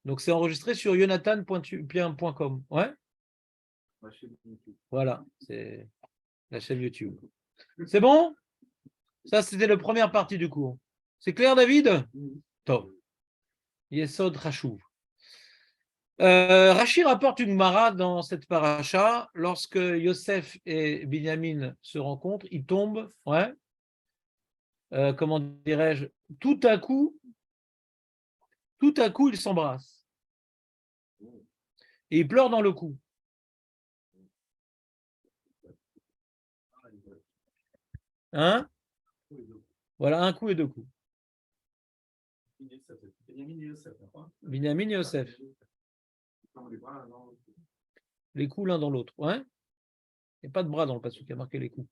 Donc c'est enregistré sur yonatan.com. Ouais? Voilà, c'est la chaîne YouTube. C'est bon? Ça, c'était la première partie du cours. C'est clair, David? Top. Yesod Rachouv. Rachi rapporte une Gemara dans cette paracha. Lorsque Yosef et Binyamin se rencontrent, ils tombent, ouais. Comment dirais-je? Tout à coup, ils s'embrassent. Et ils pleurent dans le cou. Hein? Voilà, un coup et deux coups. Binyamin et Yosef. Les coups l'un dans l'autre. Ouais? Il n'y a pas de bras dans le passage qui a marqué les coups.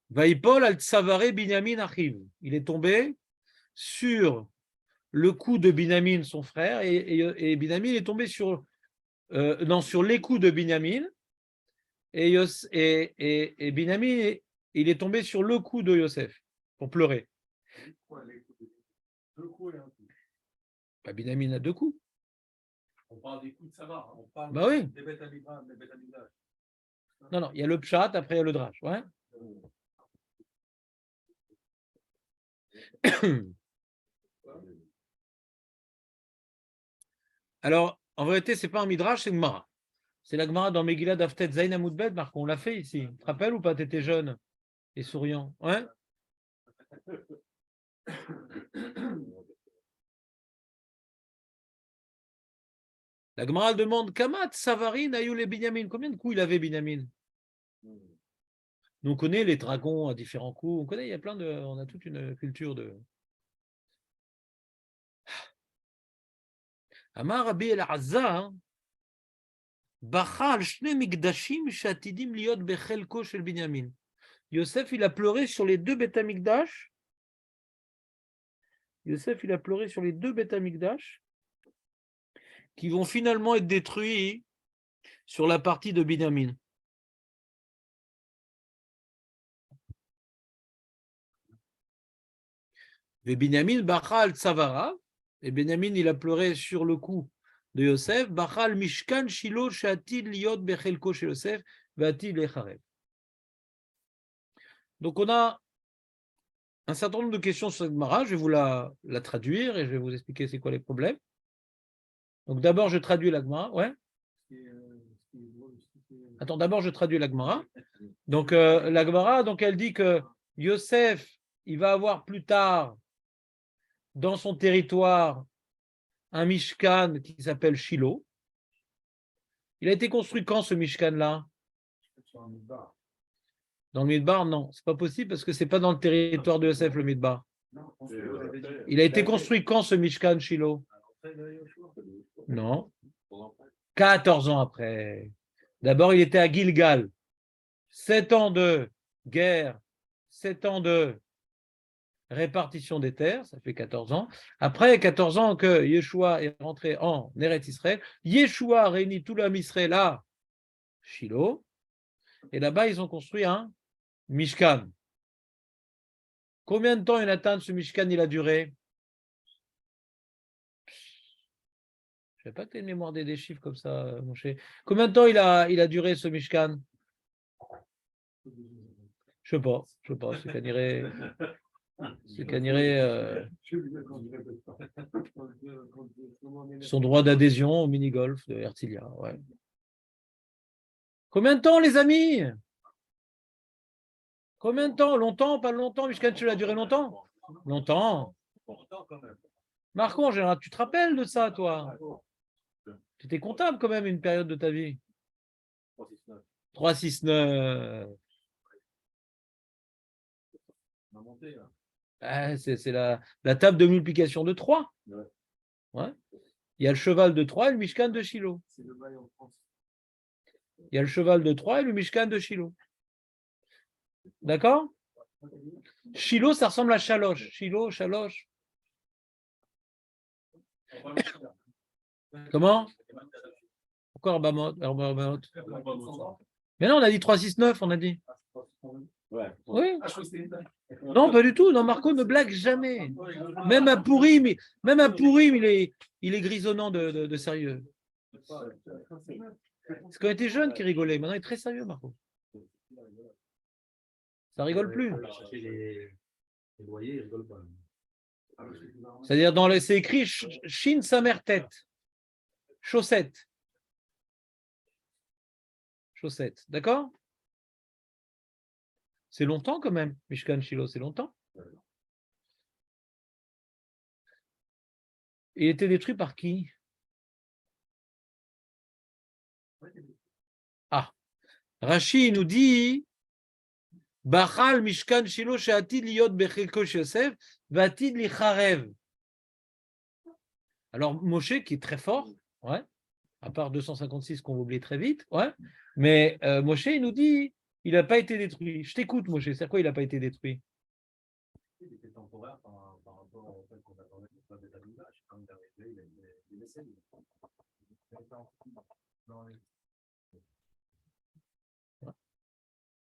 Vaïpol al tsavaré Binyamin achiv. Il est tombé sur le cou de Binyamin, son frère, et Binyamin est tombé sur les coups de Binyamin, et Binyamin, il est tombé sur le cou de Yosef pour pleurer. Deux coups et un coup. Bah, Binyamin a deux coups. On parle des coups de Savar, on parle Bah oui. des bêtes à midrash, des bêtes à midrash. Non, il y a le pshat, après il y a le drash. Ouais. Alors, en vérité, ce n'est pas un midrash, c'est une Gemara. C'est la Gemara dans Megillah d'Aftet Zayin Amoudbet, Marc, on l'a fait ici. Tu te rappelles ou pas? Tu étais jeune et souriant. Ouais. La Gemara demande Kamat Savarin Ayoule Binyamin. Combien de coups il avait Binyamin? Nous on connaît les dragons à différents coups. On connaît, il y a on a toute une culture de. Amar Rabbi El-Azza, Bachal Shne Mikdashim Shatidim Liot Bechelko Shel Binyamin. Yosef, il a pleuré sur les deux Beth Amikdash. Yosef, il a pleuré sur les deux Beth Amikdash qui vont finalement être détruits sur la partie de Binyamin. Et Binyamin, Bachal Tzavara, et Binyamin, il a pleuré sur le cou de Yosef, Bachal Mishkan Shilo Shatid Liot Bechelko chez Yosef, Vatid Lecharev. Donc on a un certain nombre de questions sur cette Gemara, je vais vous la traduire et je vais vous expliquer c'est quoi les problèmes. Donc d'abord je traduis la Gemara, ouais. Attends, d'abord je traduis la Gemara. Donc la Gemara, donc elle dit que Yosef, il va avoir plus tard dans son territoire un Mishkan qui s'appelle Shilo. Il a été construit quand ce Mishkan-là? Dans le Midbar, non, c'est pas possible parce que c'est pas dans le territoire de Yosef le Midbar. Il a été construit quand ce Mishkan Shilo? Non. 14 ans après. D'abord, il était à Gilgal. 7 ans de guerre, 7 ans de répartition des terres, ça fait 14 ans. Après 14 ans que Yeshua est rentré en Eretz Israël, Yeshua a réuni tout l'homme Israël à Shiloh, et là-bas, ils ont construit un Mishkan. Combien de temps, Jonathan, ce Mishkan, il a duré? Je ne sais pas que tu as une mémoire des chiffres comme ça, mon cher. Combien de temps il a duré ce Mishkan? Je ne sais pas, c'est qu'un irait. Son droit d'adhésion au mini-golf de Herzliya. Ouais. Combien de temps, les amis? Combien de temps? Longtemps, pas longtemps? Mishkan, tu l'as duré longtemps? Longtemps. Marco, en général, tu te rappelles de ça, toi? Tu étais comptable quand même une période de ta vie. 369. C'est la table de multiplication de 3. Ouais. Il y a le cheval de 3 et le Mishkan de Shiloh. C'est le bail en France. Il y a le cheval de Troie et le Mishkan de Shiloh. D'accord? Shiloh, ça ressemble à Shalosh. Shiloh, Shalosh. Comment? Pourquoi Arbamot? Mais non, on a dit 369, on a dit. Oui. Non, pas du tout. Non, Marco ne blague jamais. Même à Pourim, il est grisonnant de sérieux. C'est quand il était jeune qu'il rigolait. Maintenant, il est très sérieux, Marco. Ça rigole plus. Les loyers, ils rigolent pas. C'est-à-dire, c'est écrit Shin sa mère tête. Chaussette. Chaussette. D'accord? C'est longtemps quand même. Mishkan Shiloh, c'est longtemps. Il était détruit par qui? Ah. Rashi nous dit Bachal Mishkan Shiloh she'atid liyot bechilko Yosef v'atid licharev. Alors Moshe qui est très fort, ouais, à part 256 qu'on va oublier très vite, ouais, mais Moshe il nous dit il n'a pas été détruit. Je t'écoute Moshe, c'est quoi il n'a pas été détruit? Il était temporaire par rapport au fait qu'on attendait pas des village. Quand il est arrivé, il laissait.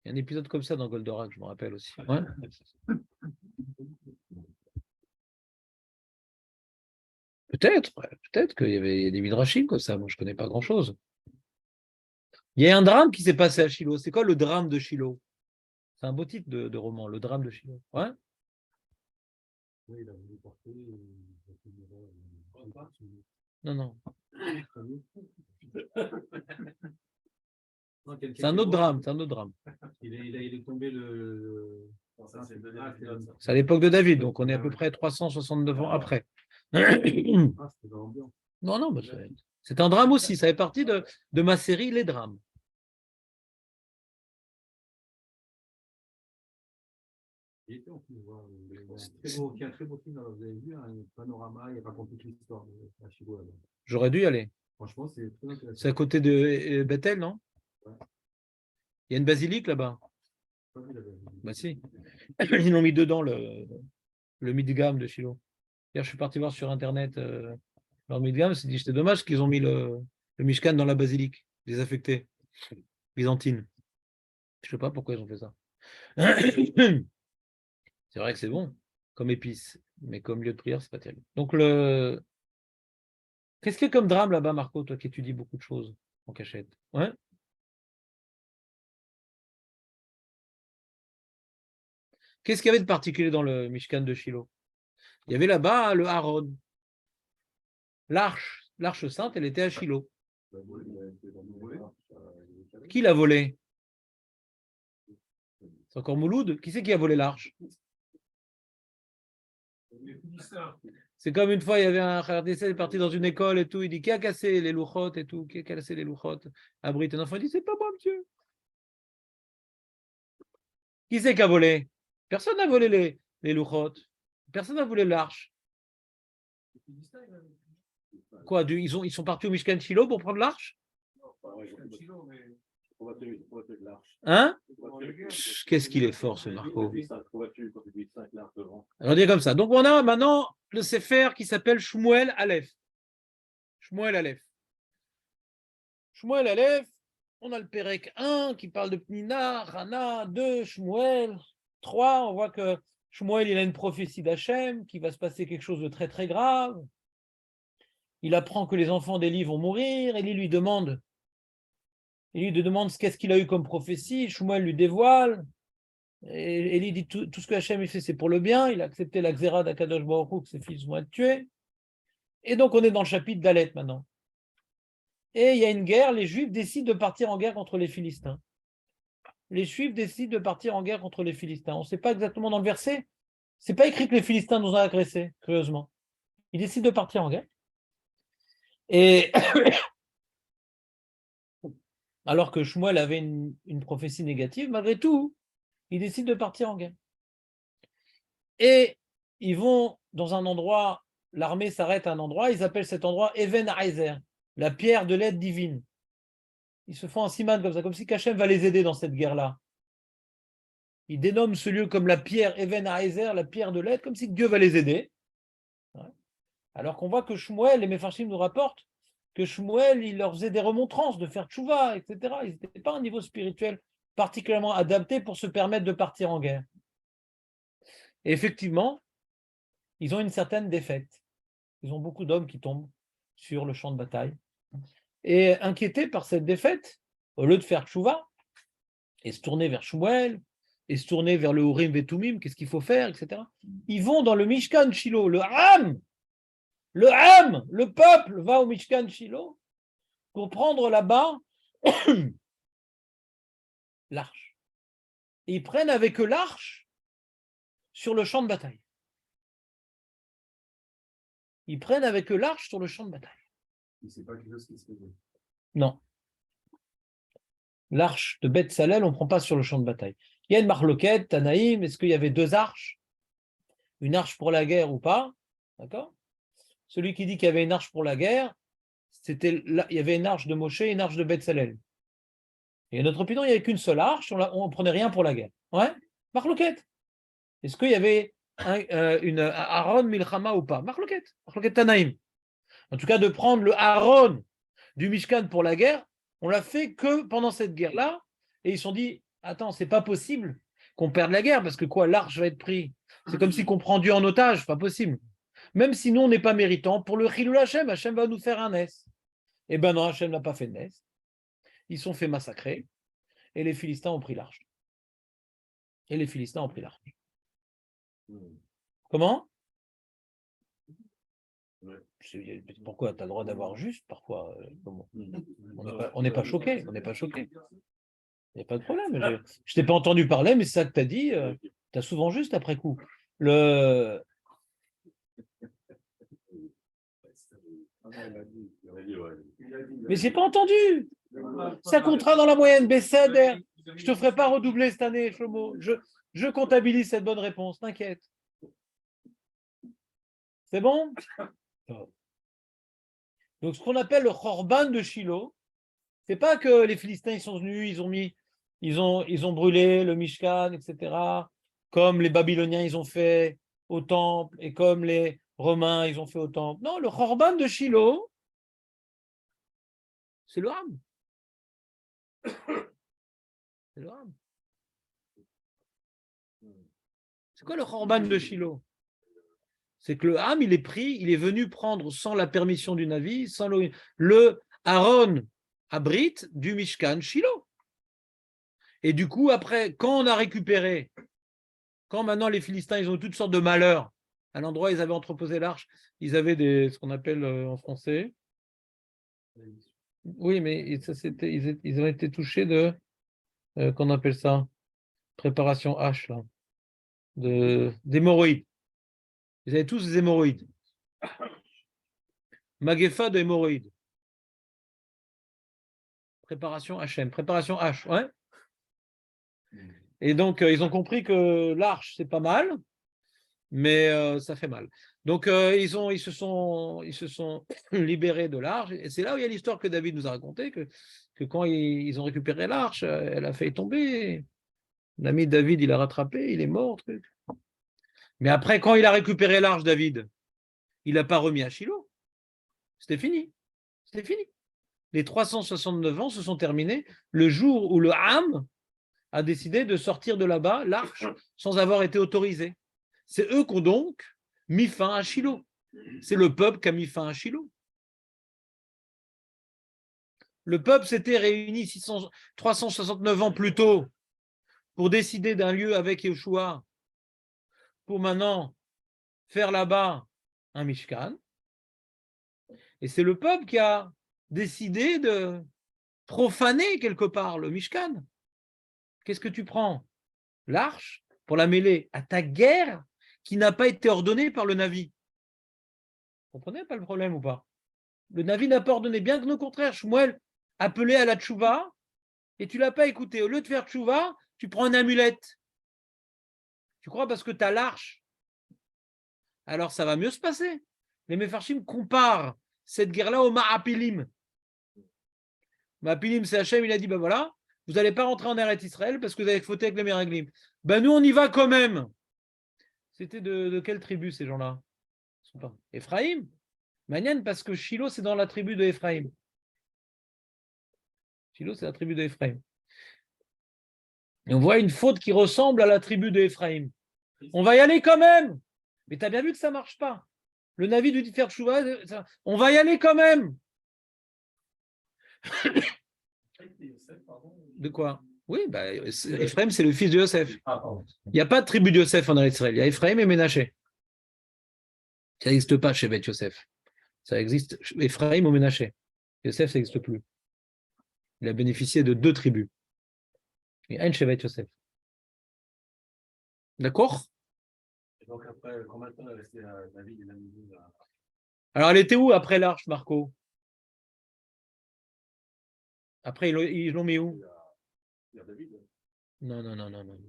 Il y a un épisode comme ça dans Goldorak, je me rappelle aussi. Ouais. Peut-être qu'il y avait des midrashim comme ça. Moi, je ne connais pas grand-chose. Il y a un drame qui s'est passé à Shiloh. C'est quoi le drame de Shiloh? C'est un beau titre de roman, le drame de Shiloh. Ouais. Oui, il a voulu porter. Non. C'est un autre drame. Il est tombé le. C'est à l'époque de David, donc on est à peu près 369 ans après. Non, mais c'est un drame aussi. Ça fait partie de ma série Les Drames. Il était en plus, il y a un très beau film, vous avez vu, un panorama, il raconte toute l'histoire de Chigo là-bas. J'aurais dû y aller. Franchement, c'est très intéressant. C'est à côté de Bethel, non? Ouais. Il y a une basilique là-bas. Pas vu la basilique. Bah si. Ils l'ont mis dedans le Midgam de Shiloh. Hier, je suis parti voir sur Internet leur Midgam. C'est dit, c'était dommage qu'ils ont mis le Mishkan dans la basilique, désaffecté, byzantine. Je ne sais pas pourquoi ils ont fait ça. C'est vrai que c'est bon comme épice, mais comme lieu de prière, c'est pas terrible. Donc qu'est-ce qu'il y a comme drame là-bas, Marco, toi qui étudies beaucoup de choses en cachette? Ouais. Qu'est-ce qu'il y avait de particulier dans le Mishkan de Shiloh? Il y avait là-bas le Haron. L'arche sainte, elle était à Shiloh. Qui l'a volée? C'est encore Mouloud? Qui c'est qui a volé l'arche? C'est comme une fois, il y avait un RDC parti dans une école et tout. Il dit qui a cassé les louchotes et tout? Qui a cassé les louchotes? À Brit, un enfant dit c'est pas moi, monsieur. Qui c'est qui a volé? Personne n'a volé les louchotes. Personne n'a volé l'arche. Quoi? Ils sont partis au Mishkan Shiloh pour prendre l'arche? Hein? Qu'est-ce qu'il est fort, ce Marco. Alors, dire comme ça. Donc, on a maintenant le Sefer qui s'appelle Shmuel Aleph. Shmuel Aleph. Shmuel Aleph, on a le Pérec 1 qui parle de Pnina, Rana, 2, Shmuel, 3. On voit que Shmuel, il a une prophétie d'Hachem, qu'il va se passer quelque chose de très, très grave. Il apprend que les enfants d'Élie vont mourir. Élie lui demande qu'est-ce qu'il a eu comme prophétie. Shmuel lui dévoile. Et Élie dit tout ce que Hachem fait, c'est pour le bien. Il a accepté la xéra d'Akadosh Baruch Hu, que ses fils vont être tués. Et donc, on est dans le chapitre d'Alet maintenant. Et il y a une guerre. Les Juifs décident de partir en guerre contre les Philistins. On ne sait pas exactement dans le verset. Ce n'est pas écrit que les Philistins nous ont agressés, curieusement. Ils décident de partir en guerre. Et alors que Shmuel avait une prophétie négative, malgré tout, ils décident de partir en guerre. Et ils vont dans un endroit, l'armée s'arrête à un endroit, ils appellent cet endroit Even Aizer, la pierre de l'aide divine. ils se font un siman comme ça, comme si Hachem va les aider dans cette guerre-là. Ils dénomment ce lieu comme la pierre Even Haezer, la pierre de l'aide, comme si Dieu va les aider. Alors qu'on voit que Shmuel, les Mefarshim nous rapportent que Shmuel, il leur faisait des remontrances de faire tchouva, etc. Ils n'étaient pas à un niveau spirituel particulièrement adapté pour se permettre de partir en guerre. Et effectivement, ils ont une certaine défaite. Ils ont beaucoup d'hommes qui tombent sur le champ de bataille. Et inquiétés par cette défaite, au lieu de faire tchouva, et se tourner vers Shmuel, et se tourner vers le Urim Vetumim, qu'est-ce qu'il faut faire, etc. Ils vont dans le Mishkan Shilo, le peuple va au Mishkan Shilo pour prendre là-bas l'arche. Et ils prennent avec eux l'arche sur le champ de bataille. Ils prennent avec eux l'arche sur le champ de bataille. C'est pas quelque chose qui se faisait. Non. L'arche de Beth Salel, on ne prend pas sur le champ de bataille. Il y a une marloquette, Tanaïm, est-ce qu'il y avait deux arches? Une arche pour la guerre ou pas? D'accord? Celui qui dit qu'il y avait une arche pour la guerre, il y avait une arche de Moshe et une arche de Beth Salel. Et notre opinion, il n'y avait qu'une seule arche, on ne prenait rien pour la guerre. Ouais? Marloquette. Est-ce qu'il y avait une Aaron Milchama ou pas? Marloquette Tanaïm. En tout cas, de prendre le Aaron du Mishkan pour la guerre, on l'a fait que pendant cette guerre-là, et ils se sont dit, attends, c'est pas possible qu'on perde la guerre, parce que quoi, l'arche va être pris. C'est comme si qu'on prend Dieu en otage, pas possible. Même si nous, on n'est pas méritant, pour le Chilul Hashem, Hashem va nous faire un Nes. Eh ben non, Hashem n'a pas fait de Nes. Ils sont fait massacrer, et les Philistins ont pris l'arche. Comment? Pourquoi? Tu as le droit d'avoir juste parfois. On n'est pas choqué. Il n'y a pas de problème. Je ne t'ai pas entendu parler, mais c'est ça que tu as dit. Tu as souvent juste après coup. Mais je n'ai pas entendu. Ça comptera dans la moyenne. Besséder. Je ne te ferai pas redoubler cette année, Shlomo. Je comptabilise cette bonne réponse. T'inquiète. C'est bon? Donc, ce qu'on appelle le Chorban de Shiloh, c'est pas que les Philistins ils sont venus, ils ont brûlé le Mishkan, etc. Comme les Babyloniens ils ont fait au temple et comme les Romains ils ont fait au temple. Non, le Chorban de Shiloh, c'est le Ham. C'est le Ham. C'est quoi le Chorban de Shiloh? C'est que le Ham, il est venu prendre sans la permission du Navi, sans le Aaron Abrit du Mishkan Shiloh. Et du coup, après, quand on a récupéré, quand maintenant les Philistins, ils ont toutes sortes de malheurs, à l'endroit où ils avaient entreposé l'arche, ils avaient ce qu'on appelle en français. Oui, mais ils ont été touchés de, qu'on appelle ça, préparation H, là, d'hémorroïdes. Ils avaient tous des hémorroïdes. Magefa de hémorroïdes. Préparation HM, préparation H, ouais. Et donc, ils ont compris que l'arche, c'est pas mal, mais ça fait mal. Donc, ils se sont libérés de l'arche. Et c'est là où il y a l'histoire que David nous a racontée, que quand ils ont récupéré l'arche, elle a failli tomber. L'ami David, il a rattrapé, il est mort. Truc. Mais après, quand il a récupéré l'arche, David, il n'a pas remis à Shiloh. C'était fini. Les 369 ans se sont terminés le jour où le Ham a décidé de sortir de là-bas l'arche sans avoir été autorisé. C'est eux qui ont donc mis fin à Shiloh. C'est le peuple qui a mis fin à Shiloh. Le peuple s'était réuni 369 ans plus tôt pour décider d'un lieu avec Yeshua pour maintenant faire là-bas un Mishkan. Et c'est le peuple qui a décidé de profaner quelque part le Mishkan. Qu'est-ce que tu prends? L'arche pour la mêler à ta guerre qui n'a pas été ordonnée par le Navi. Vous comprenez pas le problème ou pas? Le Navi n'a pas ordonné, bien que au contraire, Shmuel appelé à la tchouva et tu ne l'as pas écouté. Au lieu de faire tchouva, tu prends une amulette. Tu crois parce que tu as l'arche. Alors ça va mieux se passer. Les Mefarshim comparent cette guerre-là au Ma'apilim. Mapilim, c'est Hachem, il a dit, ben voilà, vous n'allez pas rentrer en Eretz Israël parce que vous avez fauté avec les Meraglim. Ben nous, on y va quand même. C'était de quelle tribu, ces gens-là? Ephraïm. Manienne, parce que Shiloh, c'est dans la tribu de Ephraïm. Shiloh, c'est la tribu de Ephraïm. Et on voit une faute qui ressemble à la tribu de Ephraïm. On va y aller quand même. Mais tu as bien vu que ça ne marche pas. Le Navi lui dit de faire Tchouva, on va y aller quand même. De quoi? Oui, bah, Ephraïm, c'est le fils de Yosef. Il n'y a pas de tribu de Yosef en Israël. Il y a Ephraïm et Ménaché. Ça n'existe pas chez Beth Yosef. Ça existe Ephraïm ou Ménaché. Yosef, ça n'existe plus. Il a bénéficié de 2 tribus. Et un chez Beth Yosef. D'accord? Donc après, combien de temps est resté David et la maison? Alors, elle était où après l'arche, Marco? Après, ils l'ont mis où? Il y a David. Non, non, non, non, non.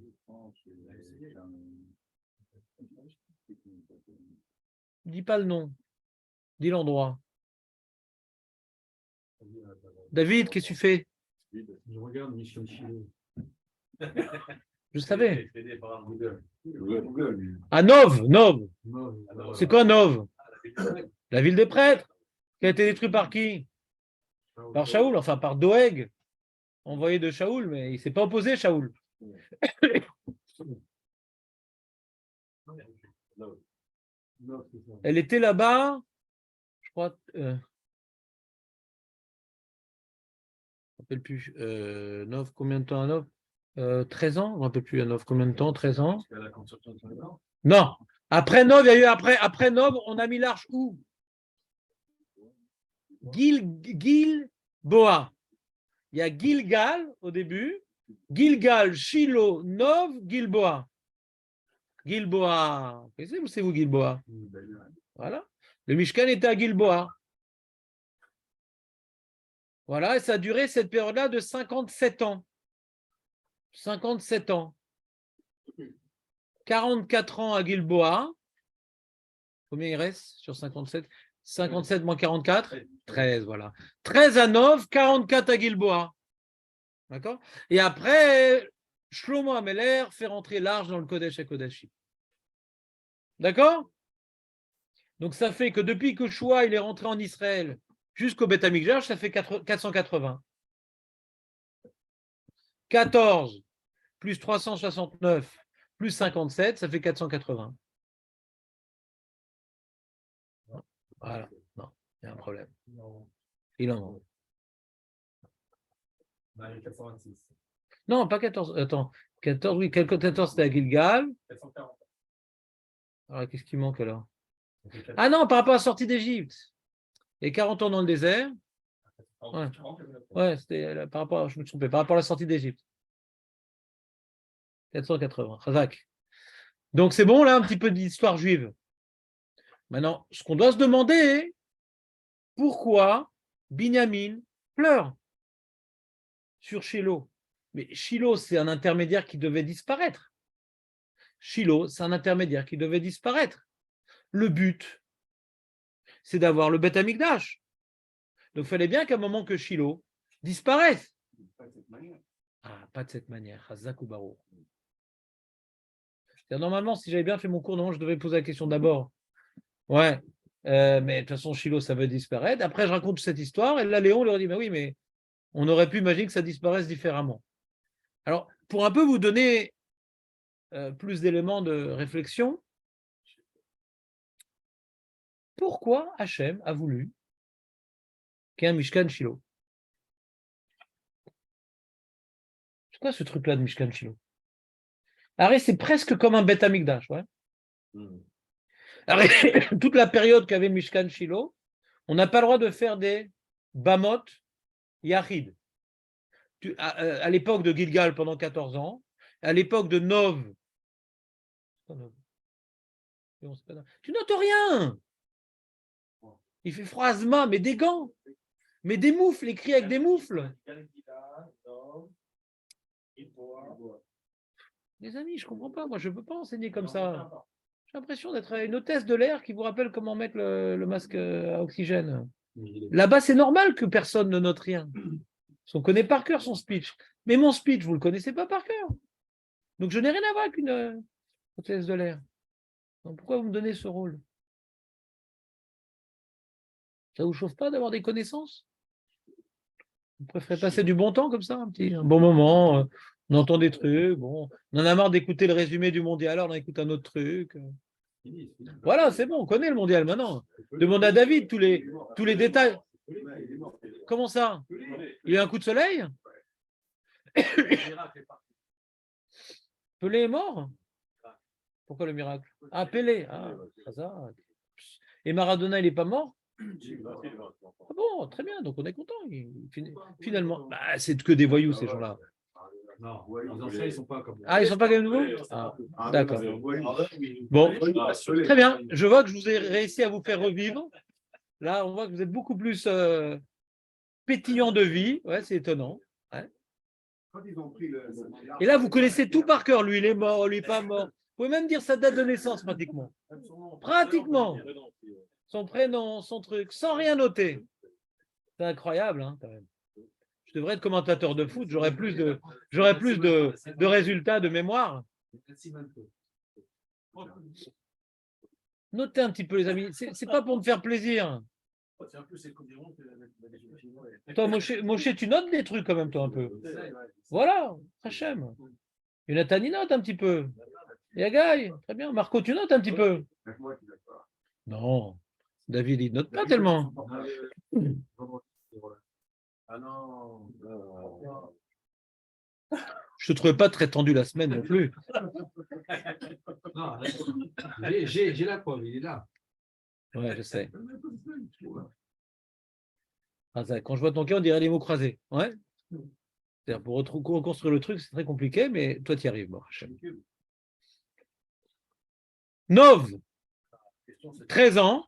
Dis pas le nom. Dis l'endroit. David, qu'est-ce que tu fais? Je regarde Michel Chilo. Je savais. Google. Ah, Nov, Nov. Non, C'est quoi Nov? La ville des prêtres, qui a été détruite par qui? Par Shaoul, enfin par Doeg, envoyé de Shaoul, mais il ne s'est pas opposé, Shaoul. Elle était là-bas, je crois, je ne me rappelle plus, Nov, combien de temps à Nov? 13 ans, je ne me rappelle plus à Nov, combien de temps? 13 ans? Non, après Nov, il y a eu après Nov, on a mis l'arche où? Gilboa. Il y a Gilgal au début, Gilgal, Shiloh, Nov, Gilboa. Gilboa, c'est vous Gilboa? Voilà. Le Mishkan était à Gilboa. Voilà, et ça a duré cette période-là de 57 ans. 57 ans. 44 ans à Gilboa. Combien il reste sur 57? 57 moins 44? 13, voilà. 13 à Nov, 44 à Gilboa. D'accord? Et après, Shlomo Ameler fait rentrer l'arche dans le Kodesh à Kodashim. D'accord? Donc ça fait que depuis que Shoua il est rentré en Israël jusqu'au Beth Amikdash, ça fait 480. 14 plus 369 plus 57, ça fait 480. Voilà. Non, il y a un problème. Il en manque. 426. Non, pas 14. Attends. 14, oui, 14 c'était à Gilgal. 440. Alors, qu'est-ce qui manque alors? Ah non, par rapport à la sortie d'Égypte. Et 40 ans dans le désert. Ouais, ouais c'était par rapport, je me trompais, par rapport à la sortie d'Égypte. 480. Chazak. Donc c'est bon là, un petit peu d'histoire juive. Maintenant, ce qu'on doit se demander, pourquoi Binyamin pleure sur Shiloh? Mais Shiloh, c'est un intermédiaire qui devait disparaître. Shiloh, c'est un intermédiaire qui devait disparaître. Le but, c'est d'avoir le Beth Amikdash. Donc, il fallait bien qu'à un moment que Shiloh disparaisse. Pas de cette manière. Ah, pas de cette manière. Hazak ou Baruch. Normalement, si j'avais bien fait mon cours, non, je devais poser la question d'abord. Ouais. Mais de toute façon, Shiloh, ça veut disparaître. Après, je raconte cette histoire. Et là, Léon leur dit, mais oui, mais on aurait pu imaginer que ça disparaisse différemment. Alors, pour un peu vous donner plus d'éléments de réflexion, pourquoi Hachem a voulu qu'il y ait un Mishkan Shiloh? C'est quoi ce truc-là de Mishkan Shiloh? Alors, c'est presque comme un Beth Amikdash, ouais. Alors, toute la période qu'avait Mishkan Shiloh, on n'a pas le droit de faire des Bamot Yachid. À l'époque de Gilgal pendant 14 ans, à l'époque de Nov, tu notes rien. Il fait froid Asma, mais des gants, mais des moufles, écrit avec des moufles. Les amis, je ne comprends pas, moi je ne peux pas enseigner comme ça. J'ai l'impression d'être une hôtesse de l'air qui vous rappelle comment mettre le masque à oxygène. Là-bas, c'est normal que personne ne note rien. Parce qu'on connaît par cœur son speech. Mais mon speech, vous ne le connaissez pas par cœur. Donc, je n'ai rien à voir avec une hôtesse de l'air. Donc, pourquoi vous me donnez ce rôle? Ça ne vous chauffe pas d'avoir des connaissances? Vous préférez passer du bon temps comme ça, un bon moment, on entend des trucs, bon, on en a marre d'écouter le résumé du mondial, alors on écoute un autre truc. Voilà, c'est bon, on connaît le mondial maintenant. Demande à David tous les détails. Comment ça? Il y a eu un coup de soleil? Pelé est mort? Pourquoi le miracle? Ah, Pelé. Ah, ça. Et Maradona, il n'est pas mort? Ah bon, très bien, donc on est content. Finalement, bah, c'est que des voyous, ces gens-là. Non, les anciens, ils ne sont pas comme Ah, ils ne sont pas comme nous? Ah, d'accord. Bon, très bien. Je vois que je vous ai réussi à vous faire revivre. Là, on voit que vous êtes beaucoup plus pétillant de vie. Ouais, c'est étonnant. Ouais. Et là, vous connaissez tout par cœur. Lui, il est mort, lui, pas mort. Vous pouvez même dire sa date de naissance, pratiquement. Pratiquement. Son prénom, son truc, sans rien noter. C'est incroyable, hein, quand même. Je devrais être commentateur de foot, j'aurais plus de résultats de mémoire. Notez un petit peu, les amis. C'est pas pour me faire plaisir. Toi, Moshe, tu notes des trucs quand même, toi, un peu. Voilà, Hachem. Jonathan, il note un petit peu. Yagai, très bien. Marco, tu notes un petit peu. Non, David, il note pas tellement. Ah non. Je ne trouvais pas très tendu la semaine non plus. Non, j'ai la preuve, il est là. Ouais, je sais. Ah, ça, quand je vois ton cas, on dirait les mots croisés. Ouais. C'est-à-dire pour reconstruire le truc, c'est très compliqué, mais toi, tu y arrives. Bon, Hachem. Nov, 13 ans.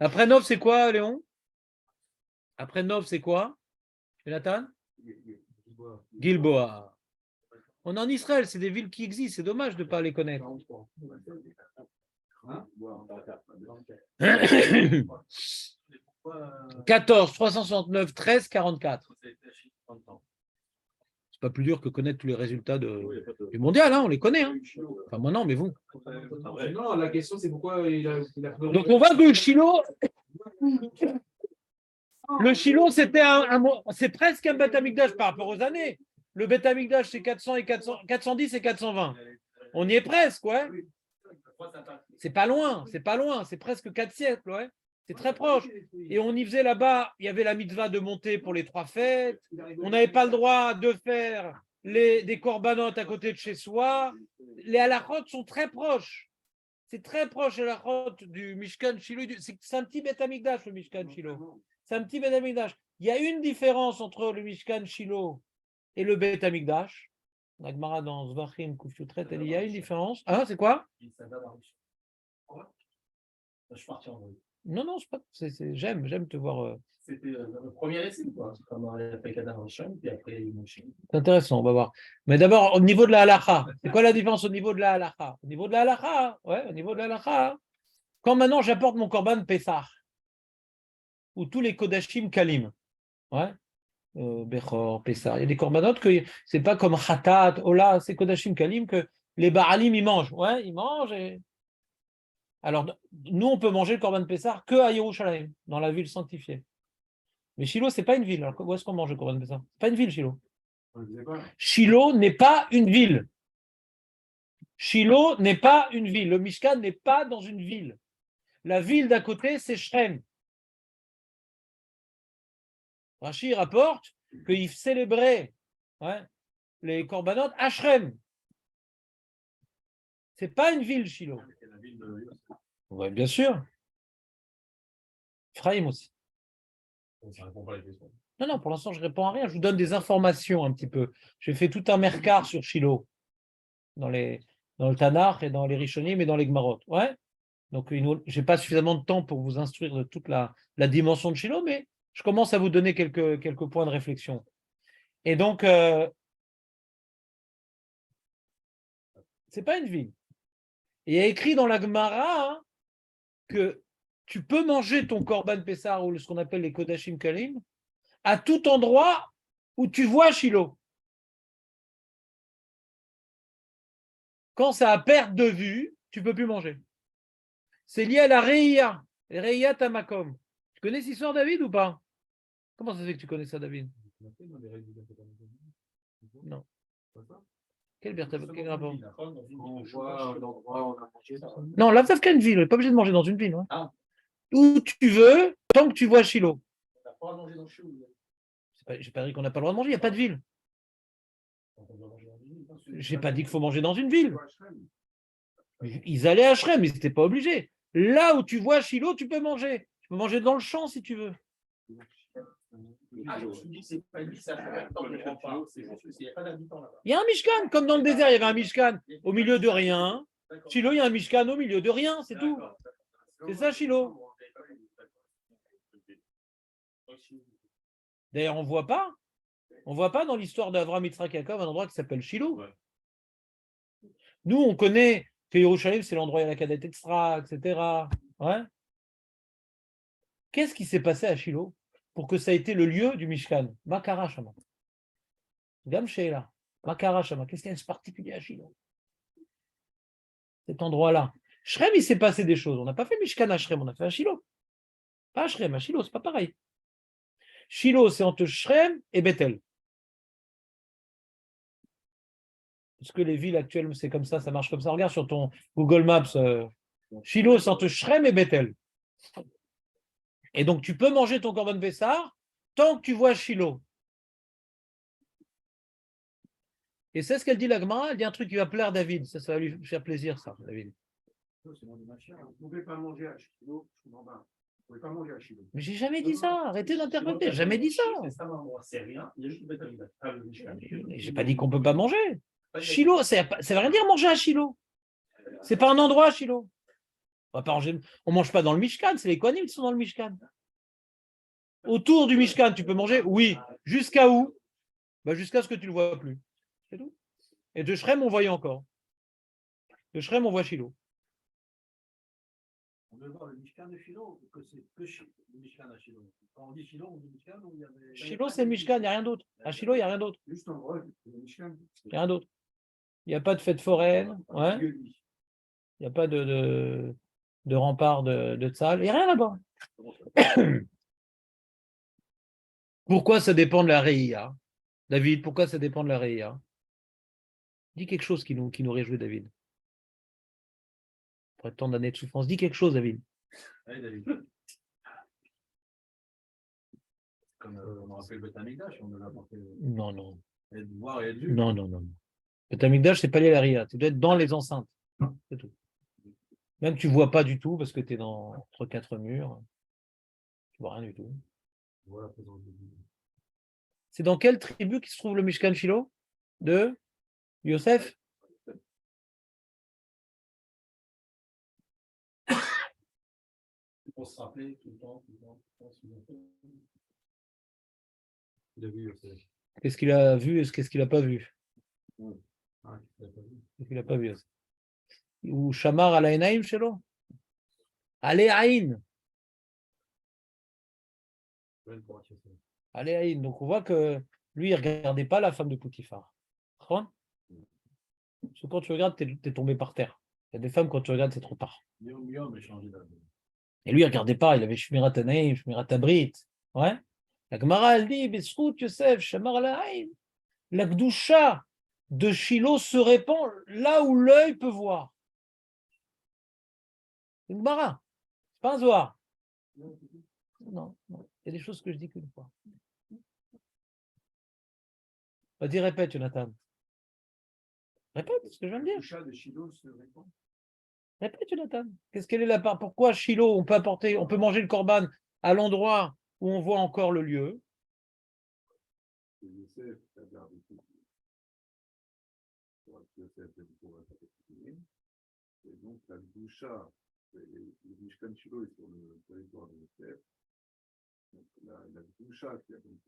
Après Nov, c'est quoi, Léon? Après Nov, c'est quoi, Jonathan? Gilboa. On est en Israël, c'est des villes qui existent, c'est dommage de ne pas les connaître. 14, 369, 13, 44. C'est pas plus dur que connaître tous les résultats du mondial, hein, on les connaît. Hein. Enfin, moi non, mais vous. Non, la question c'est pourquoi il a. Donc on voit que le Shiloh, c'était c'est presque un Beth Amikdash par rapport aux années. Le Beth Amikdash, c'est 410 et 420. On y est presque, ouais. C'est pas loin, c'est presque 4 siècles, ouais. C'est très proche. Et on y faisait là-bas, il y avait la mitzvah de monter pour les 3 fêtes. On n'avait pas le droit de faire des corbanotes à côté de chez soi. Les halachot sont très proches. C'est très proche, les halachot du Mishkan Shiloh. C'est un petit Beth Amikdash, le Mishkan Shiloh. C'est un petit Beth Amikdash. Il y a une différence entre le Mishkan Shiloh et le Beth Amikdash. La Gemara dans Zvachim, Kufyutret, il y a une différence. Ah, c'est quoi? Je suis parti en vrai. Non, j'aime te voir. C'était le premier essai, quoi. Comme on a fait Kadar Rishon, puis après, il m'a enchaîné. C'est intéressant, on va voir. Mais d'abord, au niveau de la halakha, c'est quoi la différence au niveau de la halakha? Au niveau de la halakha, ouais, au niveau de la halakha. Quand maintenant j'apporte mon korban Pessah, ou tous les Kodashim Kalim, ouais, Bechor, Pessah, il y a des corbanotes que c'est pas comme Khatat, Ola, c'est Kodashim Kalim que les Baalim ils mangent, ouais, ils mangent. Alors, nous, on peut manger le korban Pessah que à Yerushalayim, dans la ville sanctifiée. Mais Shiloh, ce n'est pas une ville. Alors, où est-ce qu'on mange le korban Pessah? Ce n'est pas une ville, Shiloh. Shiloh n'est pas une ville. Shiloh n'est pas une ville. Le Mishkan n'est pas dans une ville. La ville d'à côté, c'est Shrem. Rashi rapporte qu'il célébrait les corbanotes à Shrem. Ce n'est pas une ville, Shiloh. Oui, bien sûr. Ephraim aussi. Ça répond pas à la question. Non, pour l'instant, je ne réponds à rien. Je vous donne des informations un petit peu. J'ai fait tout un mercar sur Shiloh, dans le Tanakh et dans les Rishonim et dans les Gemarot. Ouais. Donc, je n'ai pas suffisamment de temps pour vous instruire de toute la dimension de Shiloh, mais je commence à vous donner quelques points de réflexion. Et donc, ce n'est pas une ville. Et il y a écrit dans la Gemara que tu peux manger ton Korban Pessah ou ce qu'on appelle les Kodashim Kalim à tout endroit où tu vois Shiloh. Quand c'est à perte de vue, tu ne peux plus manger. C'est lié à la Reïa, Reïa Tamakom. Tu connais cette histoire, David, ou pas? Comment ça se fait que tu connais ça, David? Non. Quel rapport? On voit un endroit où on a mangé. Non, la Tafka, une ville, on n'est pas obligé de manger dans une ville. Ouais. Ah. Où tu veux, tant que tu vois Shiloh. On n'a pas à manger dans le chou. Je n'ai pas dit qu'on n'a pas le droit de manger, il n'y a pas de ville. Je n'ai pas dit qu'il faut manger dans une ville. Ils allaient à Shrem, mais ils n'étaient pas obligés. Là où tu vois Shiloh, tu peux manger. Tu peux manger dans le champ si tu veux. Ah, je me suis dit que c'est pas une ville, ça fait dans le rempart. C'est juste qu'il n'y a pas d'habitants là-bas. Il y a un Mishkan, comme dans le désert, il y avait un Mishkan au milieu de rien. Shiloh, il y a un Mishkan au milieu de rien, c'est tout. C'est ça, Shiloh. D'ailleurs, on ne voit pas. On voit pas dans l'histoire d'Avraham, Yitzhak, Yaakov un endroit qui s'appelle Shiloh. Ouais. Nous, on connaît que Yerushalayim, c'est l'endroit où il y a la cadette extra, etc. Ouais. Qu'est-ce qui s'est passé à Shiloh pour que ça ait été le lieu du Mishkan? Makara Shama. Gam Sheila. Makara Shama. Qu'est-ce qu'il y a de particulier à Shiloh? Cet endroit-là. Shrem, il s'est passé des choses. On n'a pas fait Mishkan à Shrem, on a fait à Shiloh. Pas à Shrem, à Shiloh, c'est pas pareil. Shiloh, c'est entre Shrem et Bethel. Est-ce que les villes actuelles, c'est comme ça marche comme ça? Regarde sur ton Google Maps. Shiloh, c'est entre Shrem et Bethel. Et donc, tu peux manger ton Korban Pessah tant que tu vois Shiloh. Et c'est ce qu'elle dit, la Gemara. Elle dit un truc qui va plaire à David. Ça va lui faire plaisir, ça, David. Vous ne pouvez pas manger à Shiloh. Vous ne pouvez pas manger à Shiloh. Mais j'ai jamais dit ça. Arrêtez d'interpréter. J'ai jamais dit ça. C'est rien. Il y a juste J'ai pas dit qu'on ne peut pas manger. Shiloh, ça veut rien dire manger à Shiloh. C'est pas un endroit à Shiloh. On ne mange pas dans le Mishkan, c'est les Kohanim qui sont dans le Mishkan. Autour du Mishkan, tu peux manger? Oui. Jusqu'à où? Jusqu'à ce que tu ne le vois plus. C'est tout. Et de Shrem, on voyait encore. De Shrem, on voit Shiloh. On veut voir le Mishkan de Shiloh, que c'est que le Mishkan à Shiloh. Quand on dit Shiloh, on dit Mishkan ou il y avait... Shiloh, c'est le Mishkan, il n'y a rien d'autre. À Shiloh, il n'y a rien d'autre. Juste en vrai, le Mishkan. Il n'y a rien d'autre. Il n'y a pas de fête foraine. Ouais. Il n'y a pas de rempart de Tzal. Il n'y a rien là-bas. Pourquoi ça dépend de la Reïa? David, pourquoi ça dépend de la Reïa? Dis quelque chose qui nous réjouit, David. Après tant d'années de souffrance, dis quelque chose, David. Allez, David. Comme on a fait le Beth Amikdash, on a apporté. Non, non. Et de voir et de vue. Non. Le Beth Amikdash, c'est pas lié à la Reïa. Tu dois être dans les enceintes. C'est tout. Même tu ne vois pas du tout parce que tu es entre quatre murs. Tu ne vois rien du tout. Voilà, c'est dans quelle tribu qui se trouve le Mishkan Shiloh? De Yosef? Pour se rappeler tout le temps. Il a vu Yosef. Qu'est-ce qu'il a vu et qu'est-ce qu'il n'a pas vu? Ah, Qu'est-ce qu'il n'a pas vu? Ou Shamar al Ainaim Shelo? Allez Aïn. Allez Aïn. Donc on voit que lui, il ne regardait pas la femme de Poutifar. Parce que quand tu regardes, tu es tombé par terre. Il y a des femmes, quand tu regardes, c'est trop tard. Et lui, il ne regardait pas. Il avait Shmirat Anaïm, Shmirat Abrit. Ouais. La Gemara, elle dit, Bisrout Yosef, Shamar al Aïn. La Gdusha de Shiloh se répand là où l'œil peut voir. C'est une Gemara. C'est pas un Zohar. Non. Il y a des choses que je dis qu'une fois. Vas-y, répète, Jonathan. Répète ce que je viens de dire. Le chat de Shiloh se répand. Répète, Jonathan. Qu'elle est la part? Pourquoi Shiloh, on peut manger le korban à l'endroit où on voit encore le lieu? Et donc la doucha, le Mishkan Shiloh est sur le territoire de Yosef. Donc la doucha qui a donc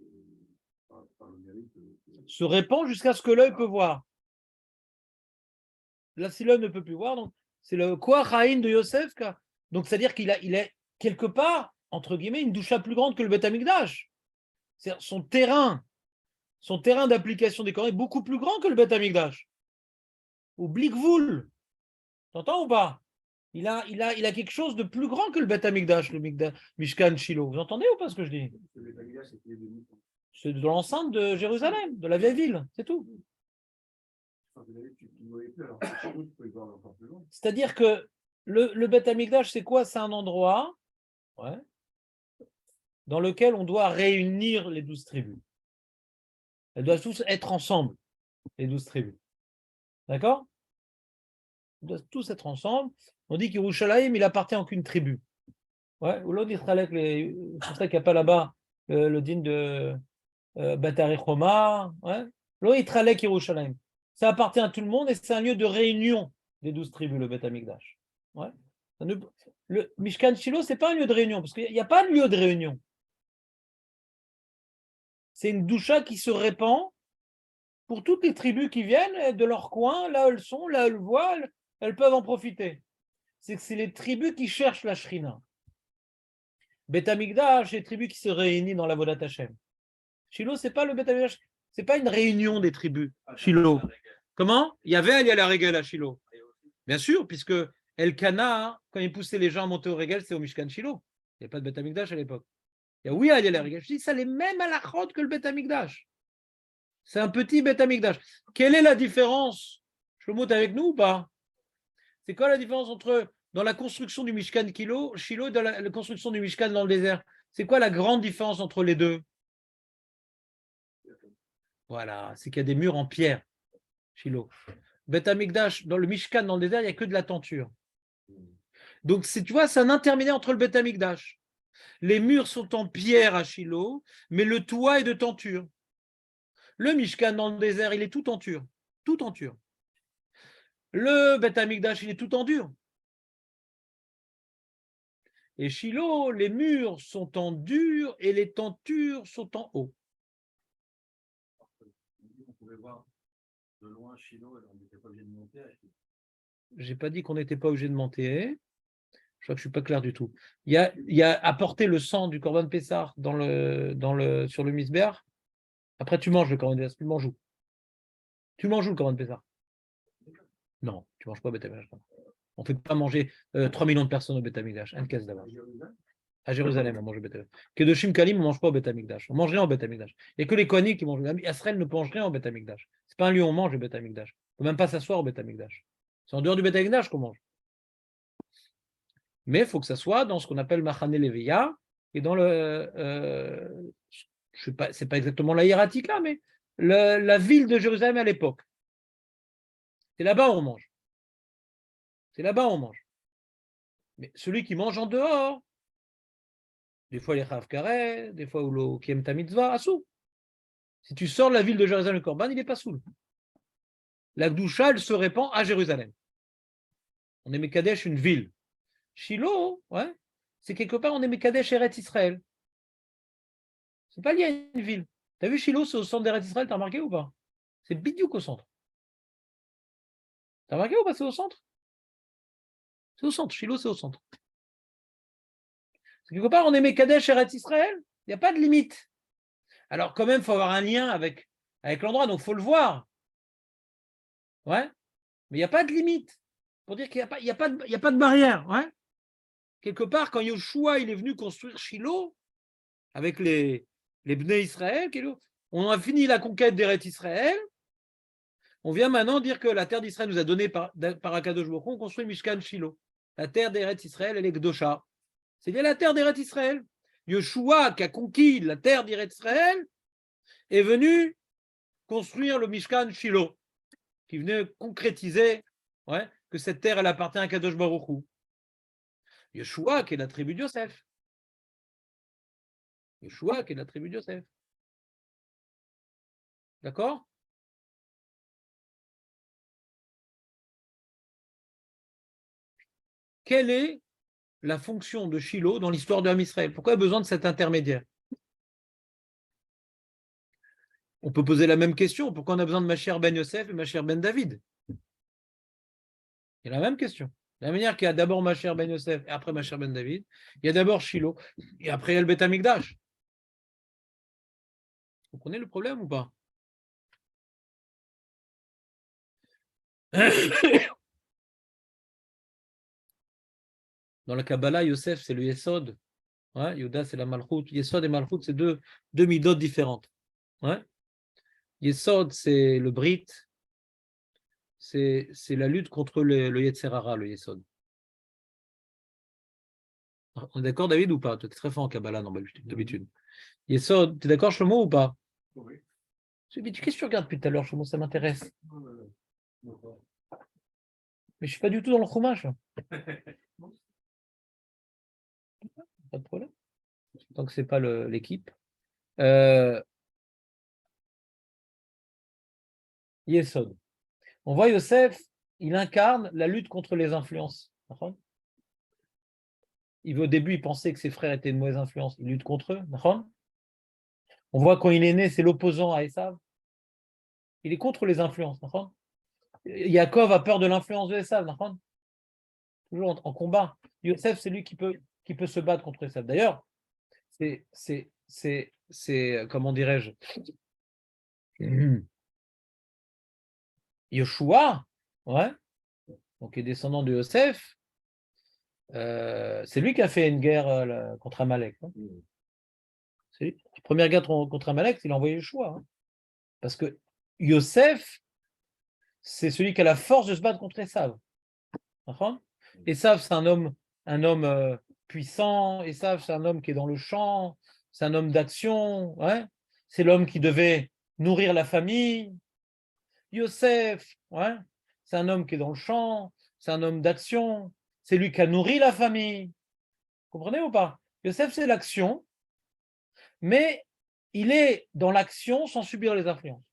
par le mérite se répand jusqu'à ce que l'œil peut voir. Là, si l'œil ne peut plus voir, donc c'est le Koach Haïn de Yosef. Donc c'est-à-dire qu'il est quelque part, entre guillemets, une doucha plus grande que le Beth Amikdash. C'est-à-dire son terrain d'application des Corans est beaucoup plus grand que le Beth Amikdash. Oublie Gvoul. T'entends ou pas? Il a quelque chose de plus grand que le Beth Amikdash, le Mishkan Shiloh. Vous entendez ou pas ce que je dis? C'est de l'enceinte de Jérusalem, de la vieille ville, c'est tout. C'est-à-dire que le Beth Amikdash, c'est quoi? C'est un endroit dans lequel on doit réunir les 12 tribus. Elles doivent tous être ensemble, les 12 tribus. D'accord? Ils doivent tous être ensemble. On dit qu'Yerushalayim, il appartient à aucune tribu. Ouais, ou l'autre, c'est pour ça qu'il n'y a pas là-bas le din de Batari Choma. Ouais. L'autre, Yitralek Yerushalayim. Ça appartient à tout le monde et c'est un lieu de réunion des 12 tribus, le Beth Amikdash. Ouais. Le Mishkan Shiloh, ce n'est pas un lieu de réunion, parce qu'il n'y a pas de lieu de réunion. C'est une doucha qui se répand pour toutes les tribus qui viennent de leur coin, là où elles sont, là où elles voient, elles peuvent en profiter. C'est que c'est les tribus qui cherchent la Shrina. Beth Amikdash, les tribus qui se réunissent dans la Vodat Hashem. Shiloh, c'est pas le Beth Amikdash, c'est pas une réunion des tribus. Shiloh. Comment? Il y avait à la Régel à Shiloh. Bien sûr, puisque Elkana, quand il poussait les gens à monter au Régel, c'est au Mishkan Shiloh. Il n'y a pas de Beth Amikdash à l'époque. Oui, à la Régel. Je dis, ça les même à la chod que le Beth Amikdash. C'est un petit Beth Amikdash. Quelle est la différence? Shlomo, t'es avec nous ou pas? C'est quoi la différence entre dans la construction du Mishkan Shiloh et dans la construction du Mishkan dans le désert? C'est quoi la grande différence entre les deux? Voilà, c'est qu'il y a des murs en pierre, Shiloh. Beth Amikdash, dans le Mishkan dans le désert, il n'y a que de la tenture. Donc, tu vois, c'est un intermédiaire entre le Beth Amikdash. Les murs sont en pierre à Shiloh, mais le toit est de tenture. Le Mishkan dans le désert, il est tout en dur. Tout en dur. Le Beth Amikdash, il est tout en dur. Et Shiloh, les murs sont en dur et les tentures sont en haut. On pouvait voir de loin Shiloh et on n'était pas obligé de monter. J'ai pas dit qu'on n'était pas obligé de monter. Je crois que je suis pas clair du tout. Il y a apporter le sang du Korban Pessah sur le Misbéach. Après, tu manges le Korban Pessah. Tu manges où? Tu manges où le Korban Pessah? Non, tu ne manges pas au Beth Amikdash. On ne fait pas manger 3 millions de personnes au Beth Amikdash. Un casse d'abord. À Jérusalem, on mange au Beth Amikdash. Kedoshim Kalim, on ne mange pas au Beth Amikdash. On mange rien au Beth Amikdash. Il n'y a que les Kohanim qui mangent. Israël ne mange rien au Beth Amikdash. Ce n'est pas un lieu où on mange au Beth Amikdash. On ne peut même pas s'asseoir au Beth Amikdash. C'est en dehors du Beth Amikdash qu'on mange. Mais il faut que ça soit dans ce qu'on appelle Machane Leviya et dans je sais pas, c'est pas exactement la hiératique là, mais la ville de Jérusalem à l'époque. C'est là-bas où on mange. C'est là-bas où on mange. Mais celui qui mange en dehors, des fois les Chav Kareh, des fois ou le Kiem Tamitzvah, Assou. Si tu sors de la ville de Jérusalem, le Korban, il n'est pas soul. La Gdusha, elle se répand à Jérusalem. On est Mekadesh, une ville. Shiloh, ouais, c'est quelque part, on est Mekadesh Eretz Israël. C'est pas lié à une ville. Tu as vu Shiloh, c'est au centre d'Eretz Israël, t'as remarqué ou pas? C'est bidiouk au centre. T'as remarqué ou pas, c'est au centre? C'est au centre, Shiloh, c'est au centre. Quelque part, on est Mekadesh Eretz Israël, il n'y a pas de limite. Alors, quand même, il faut avoir un lien avec l'endroit, donc il faut le voir. Ouais, mais il n'y a pas de limite. Pour dire qu'il n'y a pas de barrière. Ouais. Quelque part, quand Yoshua il est venu construire Shiloh, avec les Bnei Israël, on a fini la conquête d'Eretz Israël, on vient maintenant dire que la terre d'Israël nous a donné par Akadosh Baruch Hu, on construit Mishkan Shiloh. La terre d'Eretz Israël, elle est Gdosha. C'est bien la terre d'Eretz Israël. Yoshua, qui a conquis la terre d'Eretz Israël, est venu construire le Mishkan Shiloh, qui venait concrétiser que cette terre, elle appartient à Kadosh Baruch Hu. Yoshua, qui est la tribu de Yosef. Yoshua, qui est la tribu de Yosef. D'accord? Quelle est la fonction de Shiloh dans l'histoire de l'Am Israël? Pourquoi il y a besoin de cet intermédiaire? On peut poser la même question. Pourquoi on a besoin de Mashiach ben Yosef et Mashiach ben David? C'est la même question. De la manière qu'il y a d'abord Mashiach ben Yosef et après Mashiach ben David, il y a d'abord Shiloh et après il y a le Beth Amikdash. Vous comprenez le problème ou pas? Dans la Kabbalah, Yosef, c'est le Yesod. Ouais, Yehuda, c'est la Malchut. Yesod et Malchut, c'est deux midotes différentes. Ouais. Yesod, c'est le Brit. C'est la lutte contre le Yetzer Hara, le Yesod. On est d'accord, David, ou pas? Tu es très fort en Kabbalah, d'habitude. Yesod, tu es d'accord, Shlomo, ou pas? Oui. Qu'est-ce que tu regardes depuis tout à l'heure, Shlomo? Ça m'intéresse. Mais je ne suis pas du tout dans le Chumash. Pas de problème. Tant que ce n'est pas l'équipe. Yesod. On voit Yosef, il incarne la lutte contre les influences. Au début, il pensait que ses frères étaient une mauvaise influence. Il lutte contre eux. On voit quand il est né, c'est l'opposant à Esav. Il est contre les influences. Yaakov a peur de l'influence de Esav. Toujours en combat. Yosef, c'est lui qui peut se battre contre Esav. D'ailleurs, c'est comment dirais-je, Yoshua, ouais, donc il est descendant de Yosef, c'est lui qui a fait une guerre contre Amalek. C'est lui. La première guerre contre Amalek, il a envoyé Yoshua. Parce que Yosef, c'est celui qui a la force de se battre contre Esav. Esav, c'est un homme puissant. Esav, c'est un homme qui est dans le champ. C'est un homme d'action. Ouais. C'est l'homme qui devait nourrir la famille. Yosef, ouais, c'est un homme qui est dans le champ. C'est un homme d'action. C'est lui qui a nourri la famille. Vous comprenez ou pas? Yosef, c'est l'action. Mais il est dans l'action sans subir les influences.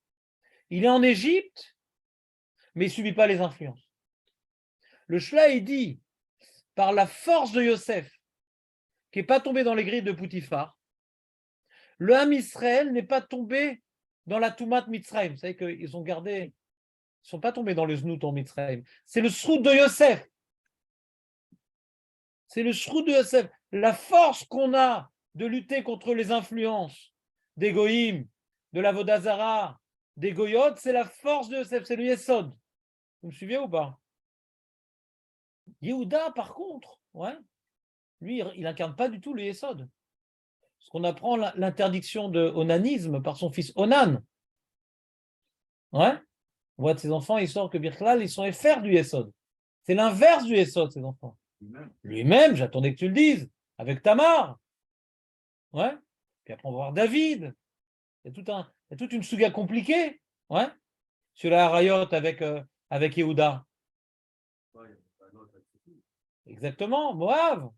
Il est en Égypte, mais il ne subit pas les influences. Le Shla, il dit, par la force de Yosef, qui n'est pas tombé dans les grilles de Poutifar, le Ham Israël n'est pas tombé dans la Toumat Mitzrayim. Vous savez qu'ils ont gardé, ils ne sont pas tombés dans le Znout en Mitzrayim. C'est le Srout de Yosef. C'est le Srout de Yosef. La force qu'on a de lutter contre les influences des Goïm, de la Vodazara, des Goyot, c'est la force de Yosef, c'est le Yesod. Vous me suivez ou pas? Yehuda, par contre, ouais, lui, il n'incarne pas du tout le Yesod. Parce qu'on apprend l'interdiction de onanisme par son fils Onan. Ouais. On voit de ses enfants, il sort que Birklal, ils sont FR du Yesod. C'est l'inverse du Yesod, ces enfants. Lui-même, j'attendais que tu le dises, avec Tamar. Ouais. Puis après, on va voir David. Il y a toute une souga compliquée. Ouais. Sur la Harayot avec Yehuda. Exactement, Moab.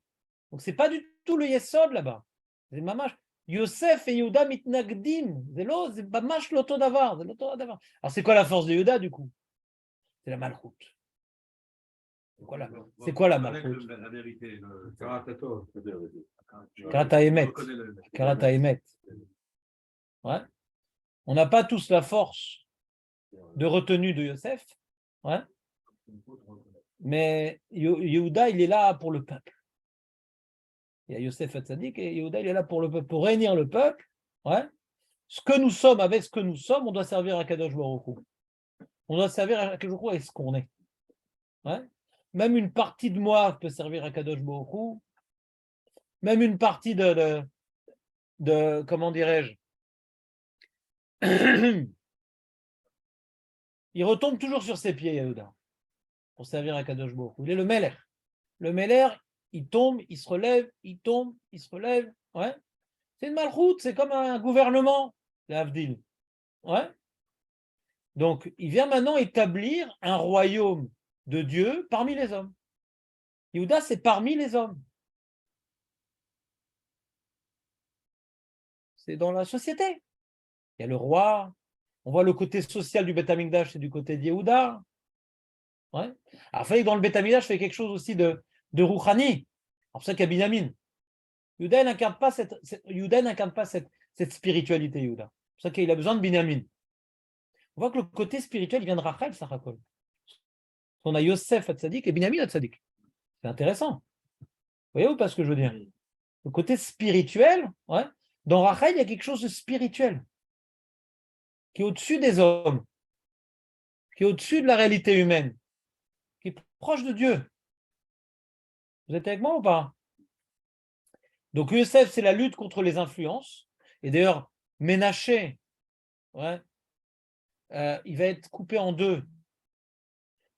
Donc, c'est pas du tout le Yesod là-bas. C'est mamash. Yosef et Yehuda mitnagdim. C'est mamash l'auto d'avar. Alors, c'est quoi la force de Yehuda du coup? C'est la malchoute. C'est quoi la malchoute? La vérité, le Karata Emet. Karata Emet. Ouais. On n'a pas tous la force de retenue de Yosef. Ouais. Mais Yehuda, il est là pour le peuple. Il y a Yosef Hatzadik et Yehuda, il est là pour le peuple, pour réunir le peuple. Ouais. Ce que nous sommes, avec ce que nous sommes, on doit servir à Kadosh Baruch Hu. On doit servir à Kadosh Baruch Hu avec ce qu'on est. Ouais. Même une partie de moi peut servir à Kadosh Baruch Hu. Même une partie de comment dirais-je, il retombe toujours sur ses pieds, Yehuda, pour servir à Kadosh Baruch Hu. Il est le Meler. Le Meler, il tombe, il se relève, il tombe, il se relève. Ouais. C'est une malchoute, c'est comme un gouvernement, l'Avdil. Ouais. Donc, il vient maintenant établir un royaume de Dieu parmi les hommes. Yehuda, c'est parmi les hommes. C'est dans la société. Il y a le roi. On voit le côté social du Beth Amikdash, c'est du côté de Yehuda. Ouais. Alors, il fallait que dans le Beth Amikdash, fait quelque chose aussi de Rouhani. C'est pour ça qu'il y a Binyamin. Yehuda n'incarne pas cette spiritualité, Yehuda. C'est pour ça qu'il a besoin de Binyamin. On voit que le côté spirituel, il vient de Rachel, Sarachol. On a Yosef Hatzadik et Binyamin Hatzadik. C'est intéressant. Vous voyez ou pas ce que je veux dire? Le côté spirituel, ouais. Dans Rachel, il y a quelque chose de spirituel. qui est au-dessus des hommes, qui est au-dessus de la réalité humaine, qui est proche de Dieu. Vous êtes avec moi ou pas? Donc Yosef, c'est la lutte contre les influences. Et d'ailleurs, Ménaché, ouais, il va être coupé en deux.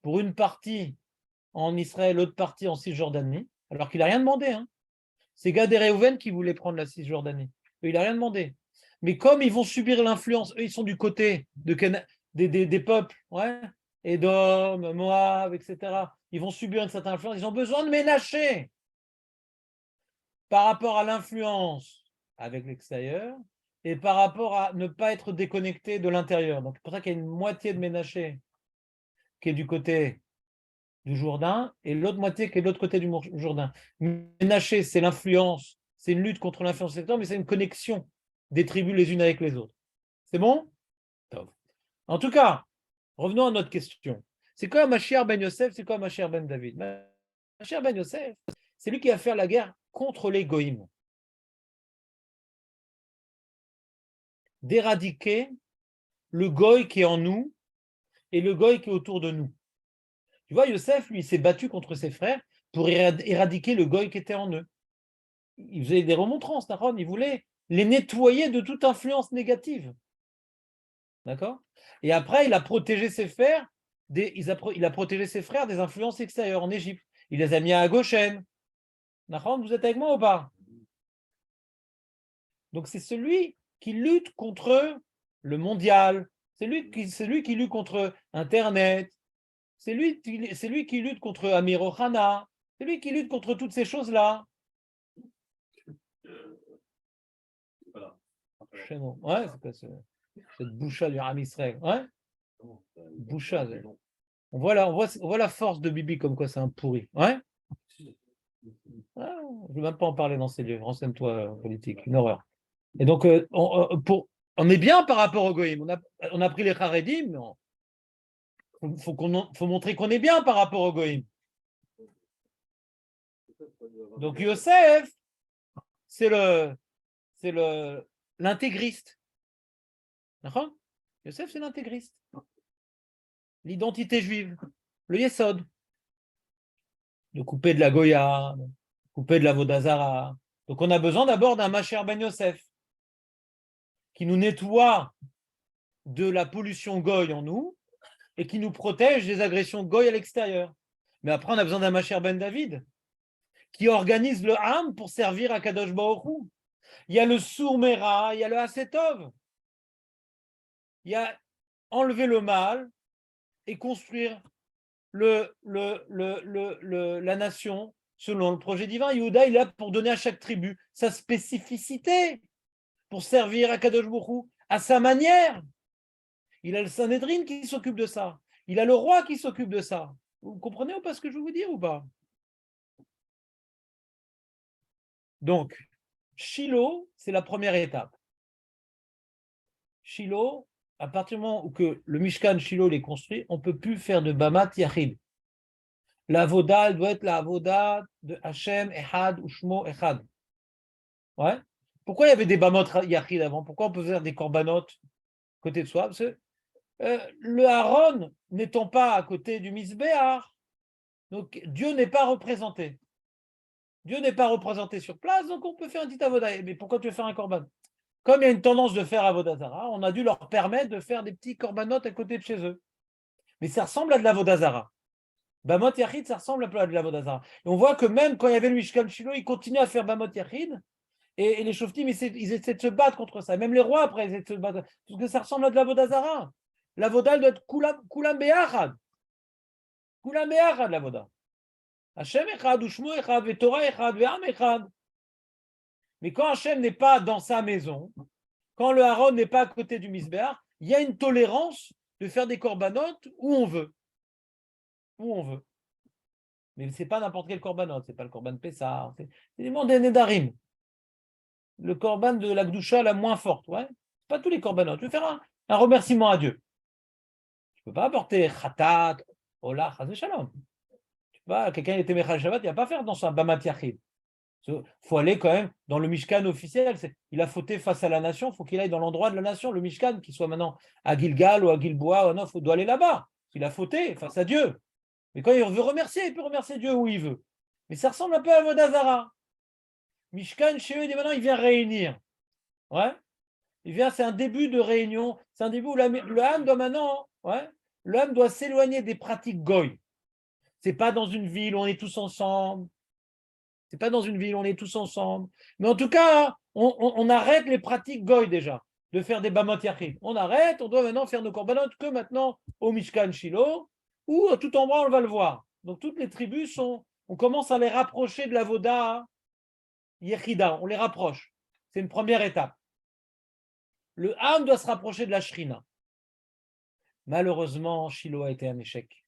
Pour une partie en Israël, l'autre partie en Cisjordanie, alors qu'il n'a rien demandé. Hein. C'est Gad et Réhouven qui voulaient prendre la Cisjordanie. Il n'a rien demandé. Mais comme ils vont subir l'influence, eux, ils sont du côté des peuples, ouais, Édom, Moab, etc. Ils vont subir une certaine influence. Ils ont besoin de Ménaché par rapport à l'influence avec l'extérieur et par rapport à ne pas être déconnecté de l'intérieur. Donc, c'est pour ça qu'il y a une moitié de Ménaché qui est du côté du Jourdain et l'autre moitié qui est de l'autre côté du Jourdain. Ménaché, c'est l'influence, c'est une lutte contre l'influence sectaire, mais c'est une connexion des tribus les unes avec les autres. C'est bon? En tout cas, revenons à notre question. C'est quoi Mashiach ben Yosef? C'est quoi Mashiach ben David? Mashiach ben Yosef, c'est lui qui va faire la guerre contre les goïms. D'éradiquer le goï qui est en nous et le goï qui est autour de nous. Tu vois, Yosef, lui, il s'est battu contre ses frères pour éradiquer le goï qui était en eux. Il faisait des remontrances, Naron, il voulait les nettoyer de toute influence négative. D'accord? Et après, il a protégé ses frères il a protégé ses frères des influences extérieures en Égypte. Il les a mis à Goshen. Naron, vous êtes avec moi ou pas? Donc c'est celui qui lutte contre le mondial, c'est lui qui lutte contre Internet, c'est lui qui lutte contre Amir Ohana, c'est lui qui lutte contre toutes ces choses-là. Voilà. Chez nous. Ouais, c'est quoi cette boucha du Ram Israël? Ouais, boucha. On voit la force de Bibi comme quoi c'est un pourri. Ouais, je ne veux même pas en parler dans ces lieux. Renseigne-toi, politique, une horreur. Et donc, on est bien par rapport au Goïm. On a pris les Haredim, mais il faut montrer qu'on est bien par rapport au Goïm. Donc, Yosef, c'est l'intégriste. D'accord? Yosef, c'est l'intégriste. L'identité juive, le Yesod. De couper de la Goya, de couper de la Vodazara. Donc, on a besoin d'abord d'un Mashiach ben Yosef qui nous nettoie de la pollution goy en nous et qui nous protège des agressions goy à l'extérieur. Mais après, on a besoin d'un Mashiach ben David qui organise le Ham pour servir à Kadosh Baruch Hu. Il y a le Sourmera, il y a le Hasetov. Il y a enlever le mal et construire la nation selon le projet divin. Yehuda, il est là pour donner à chaque tribu sa spécificité, pour servir à Kadosh Baruch Hu à sa manière. Il a le Sanhédrin qui s'occupe de ça. Il a le roi qui s'occupe de ça. Vous comprenez ou pas ce que je veux vous dire ou pas? Donc, Shiloh, c'est la première étape. Shiloh, à partir du moment où que le Mishkan Shiloh est construit, on ne peut plus faire de Bamat Yachid. La Voda, elle doit être la Voda de Hachem, Ehad, Ushmo, Ehad. Ouais. Pourquoi il y avait des Bamot Yachid avant? Pourquoi on peut faire des Korbanot côté de soi? Parce que le Aaron n'étant pas à côté du Misbéar, donc Dieu n'est pas représenté. Dieu n'est pas représenté sur place, donc on peut faire un petit avoda. Mais pourquoi tu veux faire un korban? Comme il y a une tendance de faire avodazara, on a dû leur permettre de faire des petits korbanotes à côté de chez eux. Mais ça ressemble à de l'avodazara. Bamot Yachid, ça ressemble à de l'avodazara. Et on voit que même quand il y avait le Mishkan Shiloh, ils continuaient à faire Bamot Yachid. Et les Shoftim, ils essaient de se battre contre ça. Même les rois, après, ils essaient de se battre. Parce que ça ressemble à de l'avodazara. L'avoda, elle doit être Kulam Be'achad. Kulam Be'achad, l'avoda. Hachem Echad, Ushmo Echad, Torah Echad, Ve'am Echad. Mais quand Hachem n'est pas dans sa maison, quand le Aaron n'est pas à côté du Misbéach, il y a une tolérance de faire des corbanotes où on veut. Où on veut. Mais ce n'est pas n'importe quel korbanot, ce n'est pas le korban Pessah, c'est des des Nedarim. Le korban de la Gdusha la moins forte, ouais. Pas tous les korbanotes. Tu veux faire un remerciement à Dieu. Tu ne peux pas apporter Khatat, Ola, Chaz Shalom. Quelqu'un était Mechal Shabbat, il ne va pas faire dans son Bamat Yachid. Il faut aller quand même dans le Mishkan officiel. Il a fauté face à la nation, il faut qu'il aille dans l'endroit de la nation, le Mishkan, qu'il soit maintenant à Gilgal ou à Gilboa, non, il doit aller là-bas. Il a fauté face à Dieu. Mais quand il veut remercier, il peut remercier Dieu où il veut. Mais ça ressemble un peu à Vodazara. Mishkan, chez eux, maintenant, il vient réunir. Ouais. C'est un début de réunion. C'est un début où le âme doit maintenant, l'homme doit s'éloigner des pratiques goy. C'est pas dans une ville où on est tous ensemble. C'est pas dans une ville où on est tous ensemble. Mais en tout cas, on arrête les pratiques goy déjà, de faire des bamot yachid. On arrête, on doit maintenant faire nos korbanot que maintenant au Mishkan Shiloh, ou à tout endroit on va le voir. Donc toutes les tribus on commence à les rapprocher de la Voda Yechida, on les rapproche. C'est une première étape. Le Ham doit se rapprocher de la Shrina. Malheureusement, Shiloh a été un échec.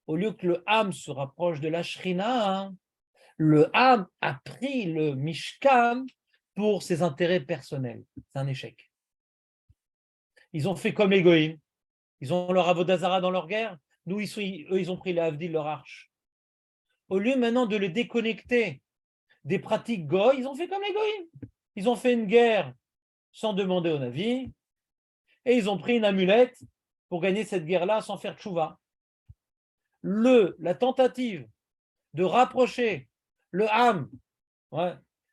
Au lieu que le Ham se rapproche de la Shrina, le Ham a pris le Mishkan pour ses intérêts personnels. C'est un échec. Ils ont fait comme les Goïms. Ils ont leur Avodazara dans leur guerre. Nous, eux, ils ont pris la Havdil, leur arche. Au lieu maintenant de les déconnecter des pratiques Goï, ils ont fait comme les Goïms. Ils ont fait une guerre sans demander au Navi et ils ont pris une amulette pour gagner cette guerre-là sans faire tchouva. La tentative de rapprocher le Ham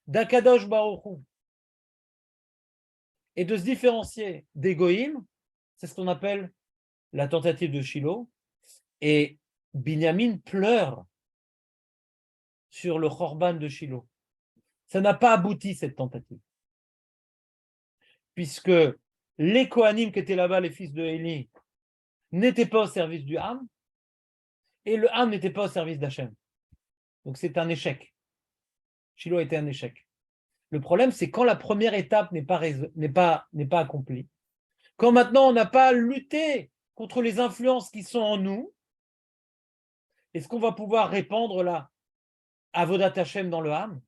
d'Akadosh Baruch Hu et de se différencier des Goïm, c'est ce qu'on appelle la tentative de Shiloh. Et Binyamin pleure sur le Khorban de Shiloh. Ça n'a pas abouti, cette tentative. Puisque les Kohanim qui étaient là-bas, les fils de Élie, n'étaient pas au service du Ham, et le Ham n'était pas au service d'Hachem. Donc c'est un échec. Shiloh était un échec. Le problème, c'est quand la première étape n'est pas accomplie. Quand maintenant on n'a pas lutté contre les influences qui sont en nous, est-ce qu'on va pouvoir répandre la Avodat Hashem dans le Ham?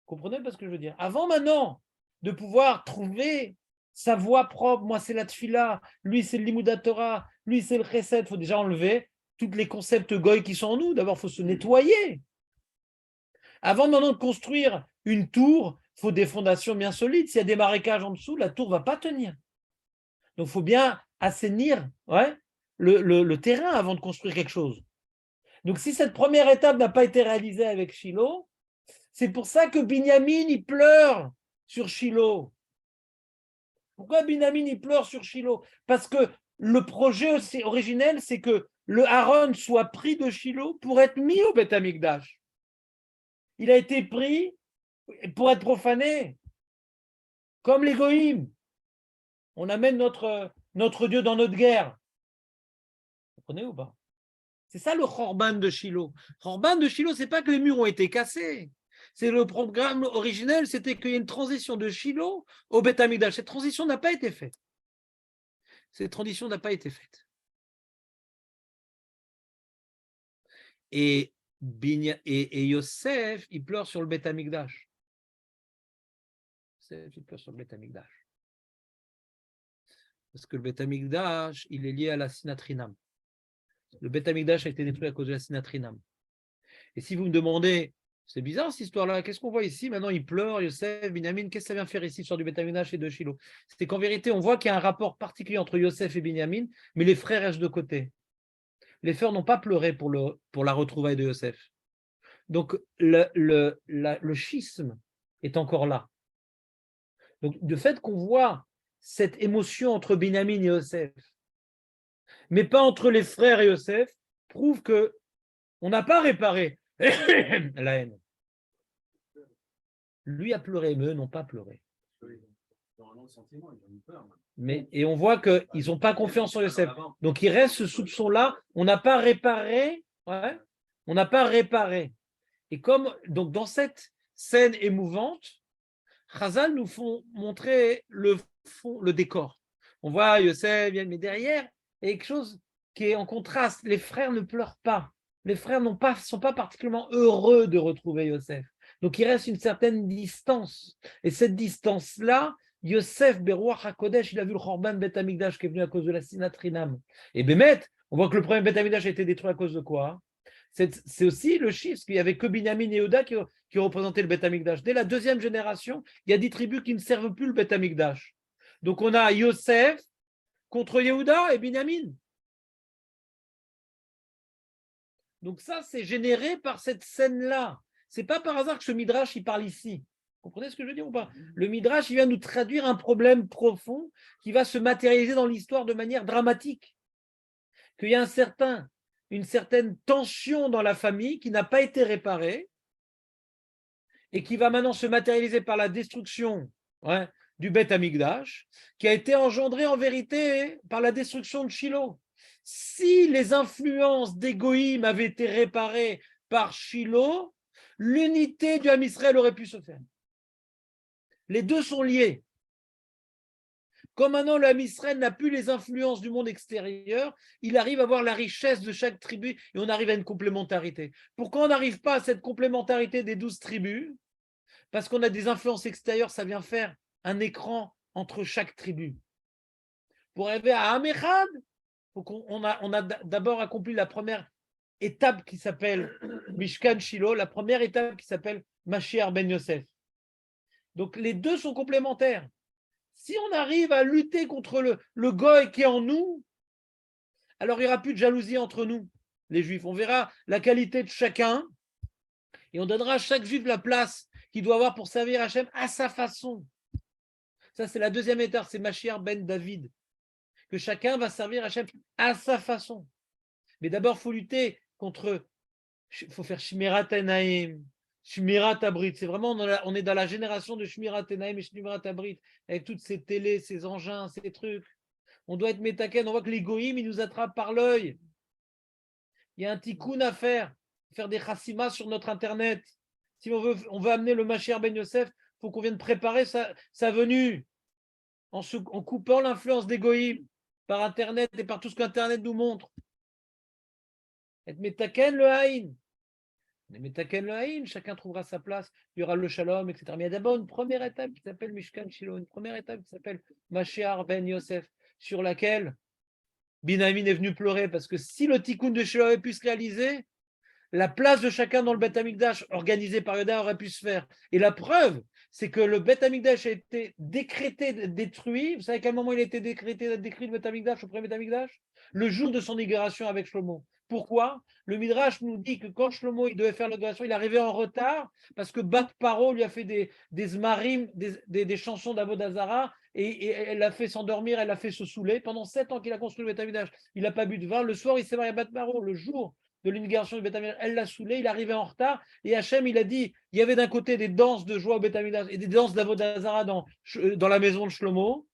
Comprenez pas ce que je veux dire? Avant maintenant de pouvoir trouver sa voie propre, moi c'est la Tfila, lui c'est le Limoudat Torah, lui c'est le Chesed, il faut déjà enlever tous les concepts goy qui sont en nous. D'abord, il faut se nettoyer. Avant maintenant de construire une tour, il faut des fondations bien solides. S'il y a des marécages en dessous, la tour ne va pas tenir. Donc, il faut bien assainir le terrain avant de construire quelque chose. Donc, si cette première étape n'a pas été réalisée avec Shiloh, c'est pour ça que Binyamin, il pleure sur Shiloh. Pourquoi Binyamin, il pleure sur Shiloh? Parce que le projet originel, c'est que le Aaron soit pris de Shiloh pour être mis au Beth Amikdash. Il a été pris pour être profané, comme les Goïm. On amène notre Dieu dans notre guerre. Vous comprenez ou pas? C'est ça le Khorban de Shiloh. Khorban de Shiloh, c'est pas que les murs ont été cassés. C'est le programme originel, c'était qu'il y ait une transition de Shiloh au Beth Amikdash. Cette transition n'a pas été faite. Cette transition n'a pas été faite. Et Yosef, il pleure sur le Beth Amikdash. Yosef, il pleure sur le Beth Amikdash. Parce que le Beth Amikdash, il est lié à la Sinatrinam. Le Beth Amikdash a été détruit à cause de la Sinatrinam. Et si vous me demandez, c'est bizarre cette histoire-là, qu'est-ce qu'on voit ici? Maintenant, il pleure, Yosef, Binyamin, qu'est-ce que ça vient faire ici sur du Beth Amikdash et de Shiloh? C'est qu'en vérité, on voit qu'il y a un rapport particulier entre Yosef et Binyamin, mais les frères restent de côté. Les frères n'ont pas pleuré pour la retrouvaille de Yosef. Donc, le schisme est encore là. Donc, le fait qu'on voit cette émotion entre Binyamin et Yosef, mais pas entre les frères et Yosef, prouve qu'on n'a pas réparé la haine. Lui a pleuré, mais eux n'ont pas pleuré. Et on voit qu'ils n'ont pas confiance en Yosef. Donc il reste ce soupçon-là. On n'a pas réparé. On n'a pas réparé. Et donc dans cette scène émouvante, Chazal nous font montrer le décor. On voit Yosef, mais derrière, il y a quelque chose qui est en contraste. Les frères ne pleurent pas. Les frères ne sont pas particulièrement heureux de retrouver Yosef. Donc il reste une certaine distance. Et cette distance-là, Yosef, Beruach HaKodesh, il a vu le Khorban Beth Amikdash qui est venu à cause de la Sinatrinam. Et Bémet, on voit que le premier Beth Amikdash a été détruit à cause de quoi? C'est aussi le chiffre, parce qu'il n'y avait que Binyamin et Yehuda qui représentaient le Beth Amikdash. Dès la deuxième génération, il y a 10 tribus qui ne servent plus le Beth Amikdash. Donc on a Yosef contre Yehuda et Binyamin. Donc ça, c'est généré par cette scène-là. C'est pas par hasard que ce Midrash, il parle ici. Vous comprenez ce que je veux dire ou pas? Le Midrash, il vient nous traduire un problème profond qui va se matérialiser dans l'histoire de manière dramatique. Qu'il y a une certaine tension dans la famille qui n'a pas été réparée et qui va maintenant se matérialiser par la destruction du Beth Amikdash, qui a été engendrée en vérité par la destruction de Shiloh. Si les influences d'Égoïm avaient été réparées par Shiloh, l'unité du Ham Israël aurait pu se faire. Les deux sont liés. Comme maintenant le Ham Israël n'a plus les influences du monde extérieur, il arrive à voir la richesse de chaque tribu et on arrive à une complémentarité. Pourquoi on n'arrive pas à cette complémentarité des 12 tribus? Parce qu'on a des influences extérieures, ça vient faire un écran entre chaque tribu. Pour arriver à Am Echad, on a d'abord accompli la première étape qui s'appelle Mishkan Shiloh, la première étape qui s'appelle Mashiach ben Yosef. Donc les deux sont complémentaires. Si on arrive à lutter contre le goy qui est en nous, alors il n'y aura plus de jalousie entre nous, les juifs. On verra la qualité de chacun et on donnera à chaque juif la place qu'il doit avoir pour servir Hachem à sa façon. Ça, c'est la deuxième étape, c'est Mashiach ben David. Que chacun va servir Hachem à sa façon. Mais d'abord, il faut lutter contre, il faut faire Shmirat Enaim, Shmirat Abrit. C'est vraiment, on est dans la génération de Shmirat Enaim et Shmirat Abrit, avec toutes ces télés, ces engins, ces trucs. On doit être métaken, on voit que les goïms, ils nous attrapent par l'œil. Il y a un tikkun à faire des chassimas sur notre Internet. Si on veut amener le Mashiach ben Yosef, il faut qu'on vienne préparer sa venue en coupant l'influence des goïms par Internet et par tout ce qu'Internet nous montre. Être métaken le haïn. Métaken le haïn, chacun trouvera sa place, il y aura le shalom, etc. Mais il y a d'abord une première étape qui s'appelle Mishkan Shiloh, une première étape qui s'appelle Mashiach ben Yosef, sur laquelle Binyamin est venu pleurer, parce que si le tikkun de Shiloh avait pu se réaliser, la place de chacun dans le Beth Amikdash organisé par Yehuda aurait pu se faire. Et la preuve, c'est que le Beth Amikdash a été décrété détruit. Vous savez à quel moment il a été décrété détruit le Beth Amikdash, le premier Beth Amikdash? Le jour de son inauguration avec Shlomo. Pourquoi? Le Midrash nous dit que quand Shlomo il devait faire l'inauguration, il arrivait en retard parce que Bat Paro lui a fait des zmarim, des chansons d'Avodazara et elle l'a fait s'endormir, elle l'a fait se saouler. Pendant 7 ans qu'il a construit le Beth Amikdash, il n'a pas bu de vin. Le soir, il s'est marié à Bat Paro. Le jour de l'inauguration du Beth Amikdash, elle l'a saoulé, il arrivait en retard et Hachem il a dit, il y avait d'un côté des danses de joie au Beth Amikdash et des danses d'Avodazara dans la maison de Shlomo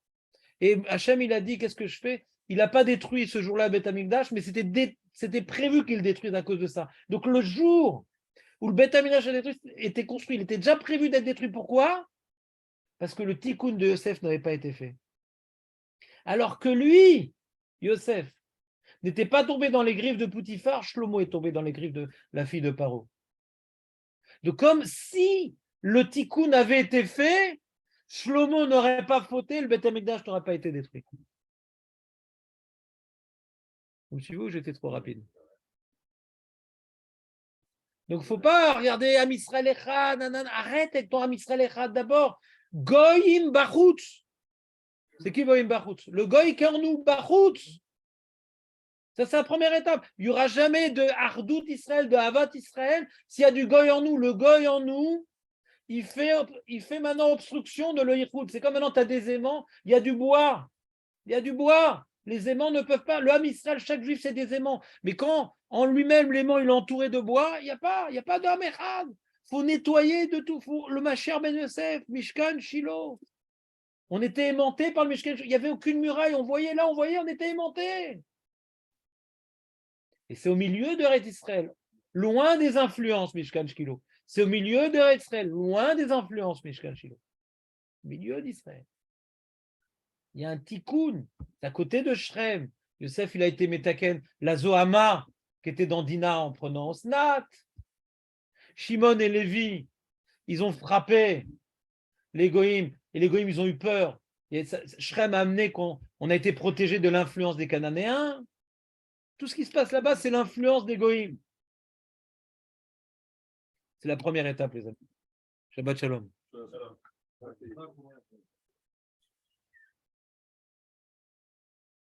et Hachem il a dit, qu'est-ce que je fais? Il n'a pas détruit ce jour-là Beth Amikdash, mais c'était prévu qu'il détruise à cause de ça. Donc le jour où le Beth Amikdash était construit, il était déjà prévu d'être détruit. Pourquoi? Parce que le tikkun de Yosef n'avait pas été fait. Alors que lui, Yosef, n'était pas tombé dans les griffes de Poutifar, Shlomo est tombé dans les griffes de la fille de Paro. Donc comme si le tikkun avait été fait, Shlomo n'aurait pas fauté, le Beth Amikdash n'aurait pas été détruit. Vous me suivez ou j'étais trop rapide? Donc il ne faut pas regarder Am Israël Echad, arrête avec ton Am Israël Echad d'abord. Goyim Bachutz. C'est qui Goyim Bachutz? Le Goy qui est en nous, Bachutz. Ça, c'est la première étape. Il n'y aura jamais de Ardout Israël, de Havat Israël, s'il y a du Goy en nous. Le Goy en nous, il fait maintenant obstruction de l'Oïchoud. C'est comme maintenant, tu as des aimants, il y a du bois. Il y a du bois. Les aimants ne peuvent pas. Le Ham Israël, chaque juif, c'est des aimants. Mais quand en lui-même, l'aimant, il est entouré de bois, il n'y a pas de Ham Echad. Il faut nettoyer de tout. Le Mashiach ben Yosef, Mishkan, Shiloh. On était aimanté par le Mishkan. Il n'y avait aucune muraille. On voyait, on était aimanté. Et c'est au milieu de Eretz Israël, loin des influences, Mishkan Shiloh. C'est au milieu de Eretz Israël, loin des influences, Mishkan Shiloh. Au milieu d'Israël. Il y a un tikkun, à côté de Shrem. Yosef, il a été métaken. La Zohama, qui était dans Dina en prenant Osnat. Shimon et Lévi, ils ont frappé les Goïms. Et les Goïms, ils ont eu peur. Et Shrem a amené qu'on a été protégé de l'influence des Cananéens. Tout ce qui se passe là-bas, c'est l'influence des Goïms. C'est la première étape, les amis. Shabbat shalom. Ça,